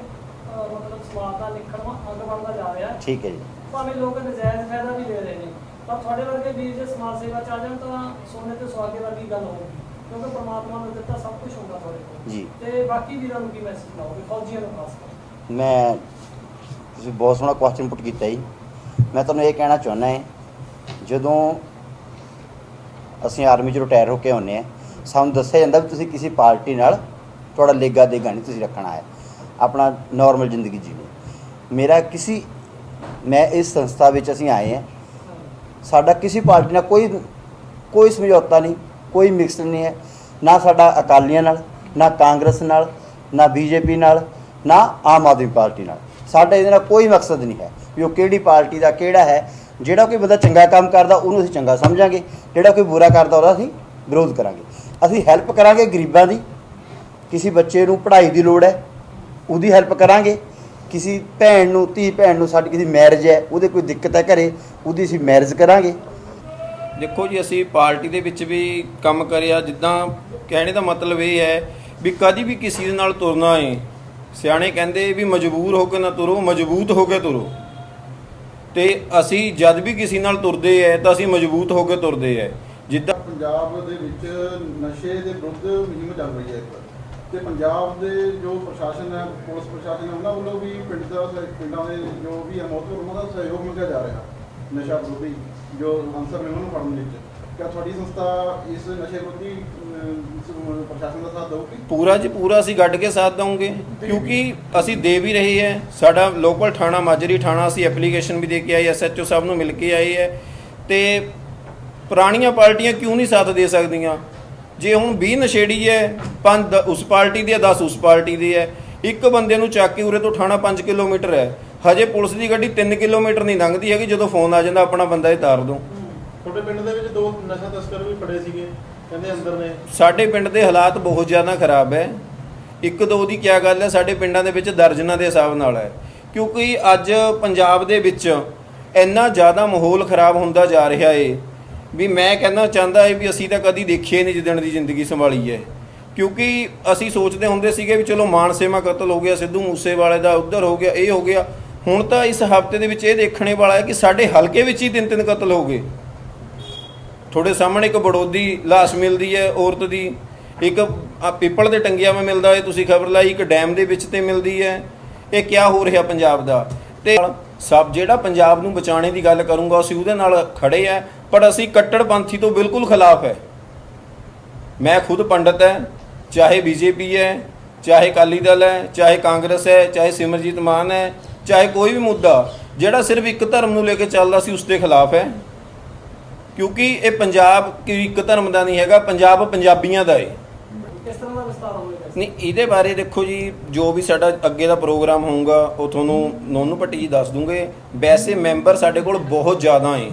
ਮਤਲਬ ਸਮਾਜ ਦਾ ਨਿਖੜਵਾਂ ਅੰਗ ਬਣਦਾ ਜਾ ਰਿਹਾ। ਠੀਕ ਹੈ ਜੀ। ਭਾਵੇਂ ਲੋਕ ਨਜਾਇਜ਼ ਫਾਇਦਾ ਵੀ ਲੈ ਰਹੇ ਨੇ, ਪਰ ਤੁਹਾਡੇ ਵਰਗੇ ਵੀਰ ਜੇ ਸਮਾਜ ਸੇਵਾ ਚ ਆ ਜਾਣ ਤਾਂ ਸੋਨੇ ਤੇ ਸੁਹਾਗੇ ਵਰਗੀ ਗੱਲ ਹੋਊਗੀ, ਕਿਉਂਕਿ ਪਰਮਾਤਮਾ ਨੇ ਦਿੱਤਾ ਸਭ ਕੁਝ ਹੁੰਦਾ ਤੁਹਾਡੇ ਕੋਲ ਜੀ। ਤੇ ਬਾਕੀ ਵੀਰਾਂ ਨੂੰ ਕੀ ਮੈਸੇਜ ਲਾਓਗੇ, ਫੌਜੀਆਂ ਨੂੰ ਖਾਸ ਕਰ? ਮੈਂ ਤੁਸੀਂ ਬਹੁਤ ਸੋਹਣਾ ਕੁਐਸਚਨ ਪੁੱਟ ਕੀਤਾ ਜੀ। ਮੈਂ ਤੁਹਾਨੂੰ ਇਹ ਕਹਿਣਾ ਚਾਹੁੰਦਾ ਹੈ, ਜਦੋਂ ਅਸੀਂ ਆਰਮੀ 'ਚ ਰਿਟਾਇਰ ਹੋ ਕੇ ਆਉਂਦੇ ਹਾਂ, ਸਾਨੂੰ ਦੱਸਿਆ ਜਾਂਦਾ ਵੀ ਤੁਸੀਂ ਕਿਸੇ ਪਾਰਟੀ ਨਾਲ ਤੁਹਾਡਾ ਲੇਗਾ ਦੇਗਾ ਨਹੀਂ ਤੁਸੀਂ ਰੱਖਣਾ ਹੈ, ਆਪਣਾ ਨੋਰਮਲ ਜ਼ਿੰਦਗੀ ਜੀਣੀ। ਮੈਂ ਇਸ ਸੰਸਥਾ ਵਿੱਚ ਅਸੀਂ ਆਏ ਹਾਂ, ਸਾਡਾ ਕਿਸੇ ਪਾਰਟੀ ਨਾਲ ਕੋਈ ਸਮਝੌਤਾ ਨਹੀਂ, ਕੋਈ ਮਿਕਸ ਨਹੀਂ ਹੈ, ਨਾ ਸਾਡਾ ਅਕਾਲੀਆਂ ਨਾਲ, ਨਾ ਕਾਂਗਰਸ ਨਾਲ, ਨਾ ਬੀਜੇਪੀ ਨਾਲ, ਨਾ ਆਮ ਆਦਮੀ ਪਾਰਟੀ ਨਾਲ। ਸਾਡਾ ਇਹਦੇ ਨਾਲ ਕੋਈ ਮਕਸਦ ਨਹੀਂ ਹੈ ਵੀ ਉਹ ਕਿਹੜੀ ਪਾਰਟੀ ਦਾ ਕਿਹੜਾ ਹੈ। ਜਿਹੜਾ ਕੋਈ ਬੰਦਾ ਚੰਗਾ ਕੰਮ ਕਰਦਾ ਉਹਨੂੰ ਅਸੀਂ ਚੰਗਾ ਸਮਝਾਂਗੇ, ਜਿਹੜਾ ਕੋਈ ਬੁਰਾ ਕਰਦਾ ਉਹਦਾ ਅਸੀਂ ਵਿਰੋਧ ਕਰਾਂਗੇ। ਅਸੀਂ ਹੈਲਪ ਕਰਾਂਗੇ ਗਰੀਬਾਂ ਦੀ, ਕਿਸੇ ਬੱਚੇ ਨੂੰ ਪੜ੍ਹਾਈ ਦੀ ਲੋੜ ਹੈ ਉਹਦੀ ਹੈਲਪ ਕਰਾਂਗੇ, ਕਿਸੇ ਭੈਣ ਨੂੰ ਧੀ ਭੈਣ ਨੂੰ ਸਾਡੀ ਕਿਸੇ ਮੈਰਿਜ ਹੈ ਉਹਦੇ ਕੋਈ ਦਿੱਕਤ ਹੈ ਘਰੇ ਉਹਦੀ ਅਸੀਂ ਮੈਰਿਜ ਕਰਾਂਗੇ। ਦੇਖੋ ਜੀ, ਅਸੀਂ ਪਾਰਟੀ ਦੇ ਵਿੱਚ ਵੀ ਕੰਮ ਕਰਿਆ। ਜਿੱਦਾਂ ਕਹਿਣੇ ਦਾ ਮਤਲਬ ਇਹ ਹੈ ਵੀ ਕਦੀ ਵੀ ਕਿਸੇ ਦੇ ਨਾਲ ਤੁਰਨਾ ਹੈ, ਸਿਆਣੇ ਕਹਿੰਦੇ ਵੀ ਮਜਬੂਰ ਹੋ ਕੇ ਨਾ ਤੁਰੋ, ਮਜ਼ਬੂਤ ਹੋ ਕੇ ਤੁਰੋ। ਤੇ ਅਸੀਂ ਜਦ ਵੀ ਕਿਸੇ ਨਾਲ ਤੁਰਦੇ ਹੈ ਤਾਂ ਅਸੀਂ ਮਜ਼ਬੂਤ ਹੋ ਕੇ ਤੁਰਦੇ ਹੈ। ਜਿੱਦਾਂ ਪੰਜਾਬ ਦੇ ਵਿੱਚ ਨਸ਼ੇ ਦੇ ਵਿਰੁੱਧ ਮੁਹਿੰਮ ਚੱਲ ਰਹੀ ਹੈ ਤੇ ਪੰਜਾਬ ਦੇ ਜੋ ਪ੍ਰਸ਼ਾਸਨ ਹੈ, ਪੁਲਿਸ ਪ੍ਰਸ਼ਾਸਨ ਹੈ, ਉਹਨਾਂ ਵੱਲੋਂ ਵੀ ਪਿੰਡਾਂ ਦੇ ਜੋ ਵੀ ਹੈ ਮੋਹਤਬਰ ਉਹਨਾਂ ਦਾ ਸਹਿਯੋਗ ਮਿਲਿਆ ਜਾ ਰਿਹਾ ਨਸ਼ਾ ਵਿਰੋਧੀ ਜੋ ਅਨਸਰ ਨੇ ਉਹਨਾਂ ਨੂੰ ਫੜਨ ਵਿੱਚ। ਕਿਆ ਤੁਹਾਡੀ ਸੰਸਥਾ ਇਸ ਨਸ਼ੇ ਵਿਰੋਧੀ ਪ੍ਰਸ਼ਾਸਨ ਦਾ ਸਾਥ ਦੇਊਗੀ? ਪੂਰਾ ਜੀ ਪੂਰਾ ਅਸੀਂ ਗੱਡ ਕੇ ਸਾਥ ਦਵਾਂਗੇ, ਕਿਉਂਕਿ ਅਸੀਂ ਦੇ ਵੀ ਰਹੇ ਹੈ। ਸਾਡਾ ਲੋਕਲ ਥਾਣਾ ਮਾਜਰੀ ਥਾਣਾ, ਅਸੀਂ ਐਪਲੀਕੇਸ਼ਨ ਵੀ ਦੇ ਕੇ ਆਏ, SHO ਸਾਹਿਬ ਨੂੰ ਮਿਲ ਕੇ ਆਏ ਹੈ। ਤੇ ਪੁਰਾਣੀਆਂ ਪਾਰਟੀਆਂ ਕਿਉਂ ਨਹੀਂ ਸਾਥ ਦੇ ਸਕਦੀਆਂ? ਜੇ ਹੁਣ 20 ਨਸ਼ੇੜੀ ਹੈ, 5 ਉਸ ਪਾਰਟੀ ਦੇ 10 ਉਸ ਪਾਰਟੀ ਦੇ ਹੈ, ਇੱਕ ਬੰਦੇ ਨੂੰ ਚੱਕ ਕੇ ਉਰੇ ਤੋਂ ਥਾਣਾ 5 ਕਿਲੋਮੀਟਰ ਹੈ, ਹਜੇ ਪੁਲਿਸ ਦੀ ਗੱਡੀ 3 ਕਿਲੋਮੀਟਰ ਨਹੀਂ ਲੰਘਦੀ ਹੈਗੀ, ਜਦੋਂ ਫੋਨ ਆ ਜਾਂਦਾ ਆਪਣਾ ਬੰਦਾ ਇਹ ਤਾਰ ਦੋ। ਤੁਹਾਡੇ ਪਿੰਡ ਦੇ ਵਿੱਚ 2 ਨਸ਼ਾ ਤਸਕਰ ਵੀ ਫੜੇ ਸੀਗੇ, ਕਹਿੰਦੇ ਅੰਦਰ ਨੇ। ਸਾਡੇ ਪਿੰਡ ਦੇ ਹਾਲਾਤ ਬਹੁਤ ਜ਼ਿਆਦਾ ਖਰਾਬ ਹੈ। 1-2 ਦੀ ਕਿਆ ਗੱਲ ਹੈ, ਸਾਡੇ ਪਿੰਡਾਂ ਦੇ ਵਿੱਚ ਦਰਜਨਾਂ ਦੇ ਹਿਸਾਬ ਨਾਲ ਹੈ। ਕਿਉਂਕਿ ਅੱਜ ਪੰਜਾਬ ਦੇ ਵਿੱਚ ਇੰਨਾ ਜ਼ਿਆਦਾ ਮਾਹੌਲ ਖਰਾਬ ਹੁੰਦਾ ਜਾ ਰਿਹਾ ਹੈ ਵੀ ਮੈਂ ਕਹਿਣਾ ਚਾਹੁੰਦਾ ਹੈ ਵੀ ਅਸੀਂ ਤਾਂ ਕਦੀ ਦੇਖਿਆ ਨਹੀਂ ਜਿੱਦਣ ਦੀ ਜ਼ਿੰਦਗੀ ਸੰਭਾਲੀ ਹੈ। ਕਿਉਂਕਿ ਅਸੀਂ ਸੋਚਦੇ ਹੁੰਦੇ ਸੀਗੇ ਵੀ ਚਲੋ ਮਾਨਸੇਵਾ ਕਤਲ ਹੋ ਗਿਆ, ਸਿੱਧੂ ਮੂਸੇਵਾਲੇ ਦਾ ਉੱਧਰ ਹੋ ਗਿਆ, ਇਹ ਹੋ ਗਿਆ। ਹੁਣ ਤਾਂ ਇਸ ਹਫ਼ਤੇ ਦੇ ਵਿੱਚ ਇਹ ਦੇਖਣੇ ਵਾਲਾ ਹੈ ਕਿ ਸਾਡੇ ਹਲਕੇ ਵਿੱਚ ਹੀ 3-3 ਕਤਲ ਹੋ ਗਏ। ਤੁਹਾਡੇ ਸਾਹਮਣੇ ਇੱਕ ਬੜੋਦੀ ਲਾਸ਼ ਮਿਲਦੀ ਹੈ ਔਰਤ ਦੀ, ਇੱਕ ਪਿੱਪਲ ਦੇ ਟੰਗਿਆਂ ਵਿੱਚ ਮਿਲਦਾ ਹੈ, ਤੁਸੀਂ ਖਬਰ ਲਾਈ, ਇੱਕ ਡੈਮ ਦੇ ਵਿੱਚ ਤੇ ਮਿਲਦੀ ਹੈ। ਇਹ ਕਿਆ ਹੋ ਰਿਹਾ ਪੰਜਾਬ ਦਾ? ਤੇ ਸਭ ਜਿਹੜਾ ਪੰਜਾਬ ਨੂੰ ਬਚਾਉਣੇ ਦੀ ਗੱਲ ਕਰੂੰਗਾ ਅਸੀਂ ਉਹਦੇ ਨਾਲ ਖੜੇ ਆ, ਪਰ ਅਸੀਂ ਕੱਟੜਪੰਥੀ ਤੋਂ ਬਿਲਕੁਲ ਖਿਲਾਫ ਹੈ। ਮੈਂ ਖੁਦ ਪੰਡਤ ਹੈ, ਚਾਹੇ ਬੀਜੇਪੀ ਹੈ, ਚਾਹੇ ਅਕਾਲੀ ਦਲ ਹੈ, ਚਾਹੇ ਕਾਂਗਰਸ ਹੈ, ਚਾਹੇ ਸਿਮਰਜੀਤ ਮਾਨ ਹੈ, ਚਾਹੇ ਕੋਈ ਵੀ ਮੁੱਦਾ ਜਿਹੜਾ ਸਿਰਫ ਇੱਕ ਧਰਮ ਨੂੰ ਲੈ ਕੇ ਚੱਲਦਾ ਸੀ ਉਸ ਦੇ ਖਿਲਾਫ ਹੈ। ਕਿਉਂਕਿ ਇਹ ਪੰਜਾਬ ਇੱਕ ਧਰਮ ਦਾ ਨਹੀਂ ਹੈਗਾ, ਪੰਜਾਬ ਪੰਜਾਬੀਆਂ ਦਾ ਹੈ। ਕਿਸ ਤਰ੍ਹਾਂ ਦਾ ਵਿਸਤਾਰ ਹੋਵੇਗਾ? ਨਹੀਂ, ਇਹਦੇ ਬਾਰੇ ਦੇਖੋ ਜੀ, ਜੋ ਵੀ ਸਾਡਾ ਅੱਗੇ ਦਾ ਪ੍ਰੋਗਰਾਮ ਹੋਊਗਾ ਉਹ ਤੁਹਾਨੂੰ ਨੋਨੂ ਭੱਟੀ ਜੀ ਦੱਸ ਦੂੰਗੇ। ਵੈਸੇ ਮੈਂਬਰ ਸਾਡੇ ਕੋਲ ਬਹੁਤ ਜ਼ਿਆਦਾ ਹੈ,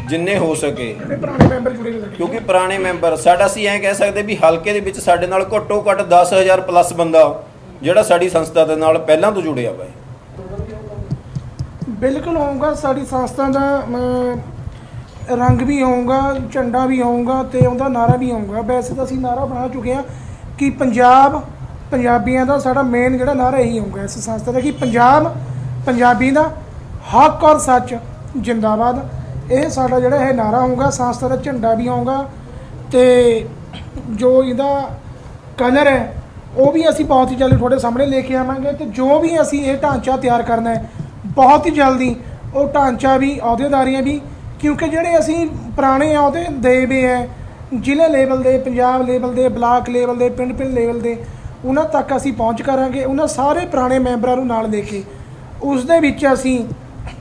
ਜਿੰਨੇ ਹੋ ਸਕੇ, ਪੁਰਾਣੇ ਮੈਂਬਰ ਜੁੜੇ ਹੋਏ ਨੇ। ਕਿਉਂਕਿ ਪੁਰਾਣੇ ਮੈਂਬਰ ਸਾਡਾ, ਅਸੀਂ ਐਂ ਕਹਿ ਸਕਦੇ ਵੀ ਹਲਕੇ ਦੇ ਵਿੱਚ ਸਾਡੇ ਨਾਲ ਘੱਟੋ ਘੱਟ 10,000 ਪਲੱਸ ਬੰਦਾ ਜਿਹੜਾ ਸਾਡੀ ਸੰਸਥਾ ਦੇ ਨਾਲ ਪਹਿਲਾਂ ਤੋਂ ਜੁੜਿਆ ਵਾ। ਬਿਲਕੁਲ ਹੋਊਗਾ। ਸਾਡੀ ਸੰਸਥਾ ਦਾ ਰੰਗ ਵੀ ਹੋਊਗਾ, ਝੰਡਾ ਵੀ ਹੋਊਗਾ ਤੇ ਉਹਦਾ ਨਾਰਾ ਵੀ ਹੋਊਗਾ। ਵੈਸੇ ਤਾਂ ਅਸੀਂ ਨਾਰਾ ਬਣਾ ਚੁੱਕੇ ਹਾਂ ਕਿ ਪੰਜਾਬ ਪੰਜਾਬੀਆਂ ਦਾ, ਸਾਡਾ ਮੇਨ ਜਿਹੜਾ ਨਾਰਾ ਇਹੀ ਹੋਊਗਾ ਇਸ ਸੰਸਥਾ ਦਾ ਕਿ ਪੰਜਾਬ ਪੰਜਾਬੀ ਦਾ, ਹੱਕ ਔਰ ਸੱਚ ਜਿੰਦਾਬਾਦ। ਇਹ ਸਾਡਾ ਜਿਹੜਾ ਇਹ ਨਾਰਾ ਹੋਊਗਾ। ਸੰਸਥਾ ਦਾ ਝੰਡਾ ਵੀ ਹੋਊਗਾ ਤੇ ਜੋ ਇਹਦਾ ਕਲਰ ਹੈ ਉਹ ਵੀ ਅਸੀਂ ਬਹੁਤ ਹੀ ਜਲਦੀ ਤੁਹਾਡੇ ਸਾਹਮਣੇ ਲੈ ਕੇ ਆਵਾਂਗੇ। ਤੇ ਜੋ ਵੀ ਅਸੀਂ ਇਹ ਢਾਂਚਾ ਤਿਆਰ ਕਰਨਾ ਹੈ ਬਹੁਤ ਹੀ ਜਲਦੀ, ਉਹ ਢਾਂਚਾ ਵੀ, ਅਹੁਦੇਦਾਰੀਆਂ ਵੀ, ਕਿਉਂਕਿ ਜਿਹੜੇ ਅਸੀਂ ਪੁਰਾਣੇ ਅਹੁਦੇ ਦੇ ਵੇ ਹੈ ਜ਼ਿਲ੍ਹੇ ਲੈਵਲ ਦੇ, ਪੰਜਾਬ ਲੈਵਲ ਦੇ, ਬਲਾਕ ਲੈਵਲ ਦੇ, ਪਿੰਡ ਲੈਵਲ ਦੇ, ਉਹਨਾਂ ਤੱਕ ਅਸੀਂ ਪਹੁੰਚ ਕਰਾਂਗੇ। ਉਹਨਾਂ ਸਾਰੇ ਪੁਰਾਣੇ ਮੈਂਬਰਾਂ ਨੂੰ ਨਾਲ ਲੈ ਕੇ ਉਸ ਦੇ ਵਿੱਚ ਅਸੀਂ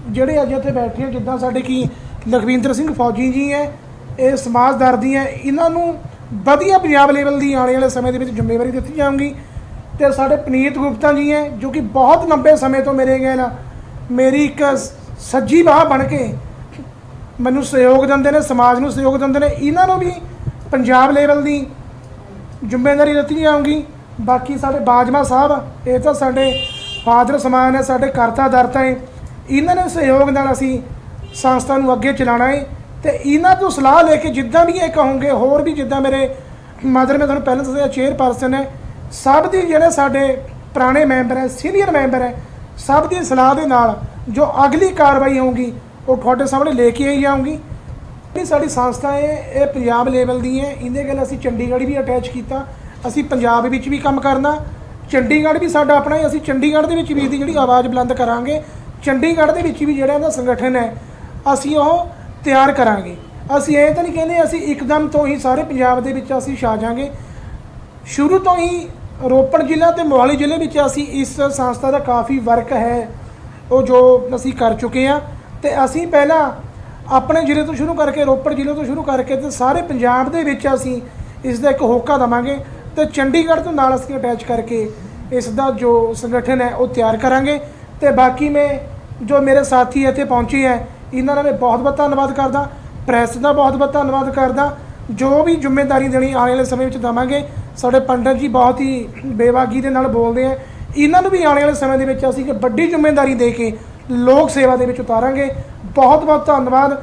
ਜਿਹੜੇ ਅੱਜ ਇੱਥੇ ਬੈਠੇ ਹਾਂ, ਜਿੱਦਾਂ ਸਾਡੇ ਕੀ ਲਖਵਿੰਦਰ ਸਿੰਘ ਫੌਜੀ ਜੀ ਹੈ, ਇਹ ਸਮਾਜਦਾਰਦੀ ਹੈ, ਇਹਨਾਂ ਨੂੰ ਵਧੀਆ ਪੰਜਾਬ ਲੈਵਲ ਦੀ ਆਉਣ ਵਾਲੇ ਸਮੇਂ ਦੇ ਵਿੱਚ ਜ਼ਿੰਮੇਵਾਰੀ ਦਿੱਤੀ ਜਾਊਗੀ। ਤੇ ਸਾਡੇ ਪਨੀਤ ਗੁਪਤਾ ਜੀ ਹੈ ਜੋ ਕਿ ਬਹੁਤ ਲੰਬੇ ਸਮੇਂ ਤੋਂ ਮੇਰੇ ਗਏ ਨਾ ਮੇਰੀ ਇੱਕ ਸੱਜੀ ਬਾਹ ਬਣ ਕੇ ਮੈਨੂੰ ਸਹਿਯੋਗ ਦਿੰਦੇ ਨੇ, ਸਮਾਜ ਨੂੰ ਸਹਿਯੋਗ ਦਿੰਦੇ ਨੇ। ਇਹਨਾਂ ਨੂੰ ਵੀ ਪੰਜਾਬ ਲੈਵਲ ਦੀ ਜ਼ਿੰਮੇਵਾਰੀ ਦਿੱਤੀ ਜਾਊਗੀ। ਬਾਕੀ ਸਾਡੇ ਬਾਜਵਾ ਸਾਹਿਬ, ਇਹ ਤਾਂ ਸਾਡੇ ਫਾਦਰ ਸਮਾਨ ਹੈ, ਸਾਡੇ ਕਰਤਾ ਦਰਤਾ ਹੈ। ਇਹਨਾਂ ਦੇ ਸਹਿਯੋਗ ਨਾਲ ਅਸੀਂ ਸੰਸਥਾ ਨੂੰ ਅੱਗੇ ਚਲਾਉਣਾ ਹੈ ਤੇ ਇਹਨਾਂ ਤੋਂ ਸਲਾਹ ਲੈ ਕੇ ਜਿੱਦਾਂ ਵੀ ਇਹ ਕਹੋਗੇ, ਹੋਰ ਵੀ ਜਿੱਦਾਂ ਮੇਰੇ ਮਦਰ ਮੈਂ ਤੁਹਾਨੂੰ ਪਹਿਲਾਂ ਦੱਸਿਆ ਚੇਅਰਪਰਸਨ ਹੈ, ਸਭ ਦੀ ਜਿਹੜੇ ਸਾਡੇ ਪੁਰਾਣੇ ਮੈਂਬਰ ਹੈ, ਸੀਨੀਅਰ ਮੈਂਬਰ ਹੈ, ਸਭ ਦੀ ਸਲਾਹ ਦੇ ਨਾਲ ਜੋ ਅਗਲੀ ਕਾਰਵਾਈ ਹੋਊਗੀ ਉਹ ਤੁਹਾਡੇ ਸਾਹਮਣੇ ਲੈ ਕੇ ਆਈ ਜਾਊਗੀ। ਇਹ ਸਾਡੀ ਸੰਸਥਾ ਹੈ, ਇਹ ਪੰਜਾਬ ਲੈਵਲ ਦੀ ਹੈ। ਇਹਦੇ ਗੱਲ ਅਸੀਂ ਚੰਡੀਗੜ੍ਹ ਵੀ ਅਟੈਚ ਕੀਤਾ। ਅਸੀਂ ਪੰਜਾਬ ਵਿੱਚ ਵੀ ਕੰਮ ਕਰਨਾ, ਚੰਡੀਗੜ੍ਹ ਵੀ ਸਾਡਾ ਆਪਣਾ ਹੀ, ਅਸੀਂ ਚੰਡੀਗੜ੍ਹ ਦੇ ਵਿੱਚ ਵੀ ਇਹਦੀ ਜਿਹੜੀ ਆਵਾਜ਼ ਬੁਲੰਦ ਕਰਾਂਗੇ। ਚੰਡੀਗੜ੍ਹ ਦੇ ਵਿੱਚ ਵੀ ਜਿਹੜਾ ਇਹਦਾ ਸੰਗਠਨ ਹੈ ਅਸੀਂ ਉਹ ਤਿਆਰ ਕਰਾਂਗੇ। ਅਸੀਂ ਇਹ ਤਾਂ ਨਹੀਂ ਕਹਿੰਦੇ ਅਸੀਂ ਇੱਕਦਮ ਤੋਂ ਹੀ ਸਾਰੇ ਪੰਜਾਬ ਦੇ ਵਿੱਚ ਅਸੀਂ ਛਾ ਜਾਵਾਂਗੇ। ਸ਼ੁਰੂ ਤੋਂ ਹੀ ਰੋਪੜ ਜ਼ਿਲ੍ਹਾ ਤੇ ਮੋਹਾਲੀ ਜ਼ਿਲ੍ਹੇ ਵਿੱਚ ਅਸੀਂ ਇਸ ਸੰਸਥਾ ਦਾ ਕਾਫੀ ਵਰਕ ਹੈ ਉਹ ਜੋ ਅਸੀਂ ਕਰ ਚੁੱਕੇ ਹਾਂ। ਤੇ ਅਸੀਂ ਪਹਿਲਾਂ ਆਪਣੇ ਜ਼ਿਲ੍ਹੇ ਤੋਂ ਸ਼ੁਰੂ ਕਰਕੇ, ਰੋਪੜ ਜ਼ਿਲ੍ਹੇ ਤੋਂ ਸ਼ੁਰੂ ਕਰਕੇ ਤੇ ਸਾਰੇ ਪੰਜਾਬ ਦੇ ਵਿੱਚ ਅਸੀਂ ਇਸ ਦਾ ਇੱਕ ਹੋਕਾ ਦੇਵਾਂਗੇ ਤੇ ਚੰਡੀਗੜ੍ਹ ਤੋਂ ਨਾਲ ਅਸੀਂ ਅਟੈਚ ਕਰਕੇ ਇਸ ਦਾ ਜੋ ਸੰਗਠਨ ਹੈ ਉਹ ਤਿਆਰ ਕਰਾਂਗੇ। ਤੇ ਬਾਕੀ ਮੈਂ ਜੋ ਮੇਰੇ ਸਾਥੀ ਇੱਥੇ ਪਹੁੰਚੇ ਹੈ ਇਹਨਾਂ ਦਾ ਮੈਂ ਬਹੁਤ ਬਹੁਤ ਧੰਨਵਾਦ ਕਰਦਾ, ਪ੍ਰੈਸ ਦਾ ਬਹੁਤ ਬਹੁਤ ਧੰਨਵਾਦ ਕਰਦਾ। ਜੋ ਵੀ ਜ਼ਿੰਮੇਵਾਰੀ ਦੇਣੀ ਆਉਣ ਵਾਲੇ ਸਮੇਂ ਵਿੱਚ ਦੇਵਾਂਗੇ। ਸਾਡੇ ਪੰਡਤ ਜੀ ਬਹੁਤ ਹੀ ਬੇਵਾਗੀ ਦੇ ਨਾਲ ਬੋਲਦੇ ਆ, ਇਹਨਾਂ ਨੂੰ ਵੀ ਆਉਣ ਵਾਲੇ ਸਮੇਂ ਦੇ ਵਿੱਚ ਅਸੀਂ ਇੱਕ ਵੱਡੀ ਜ਼ਿੰਮੇਵਾਰੀ ਦੇ ਕੇ ਲੋਕ ਸੇਵਾ ਦੇ ਵਿੱਚ ਉਤਾਰਾਂਗੇ। ਬਹੁਤ ਬਹੁਤ ਧੰਨਵਾਦ।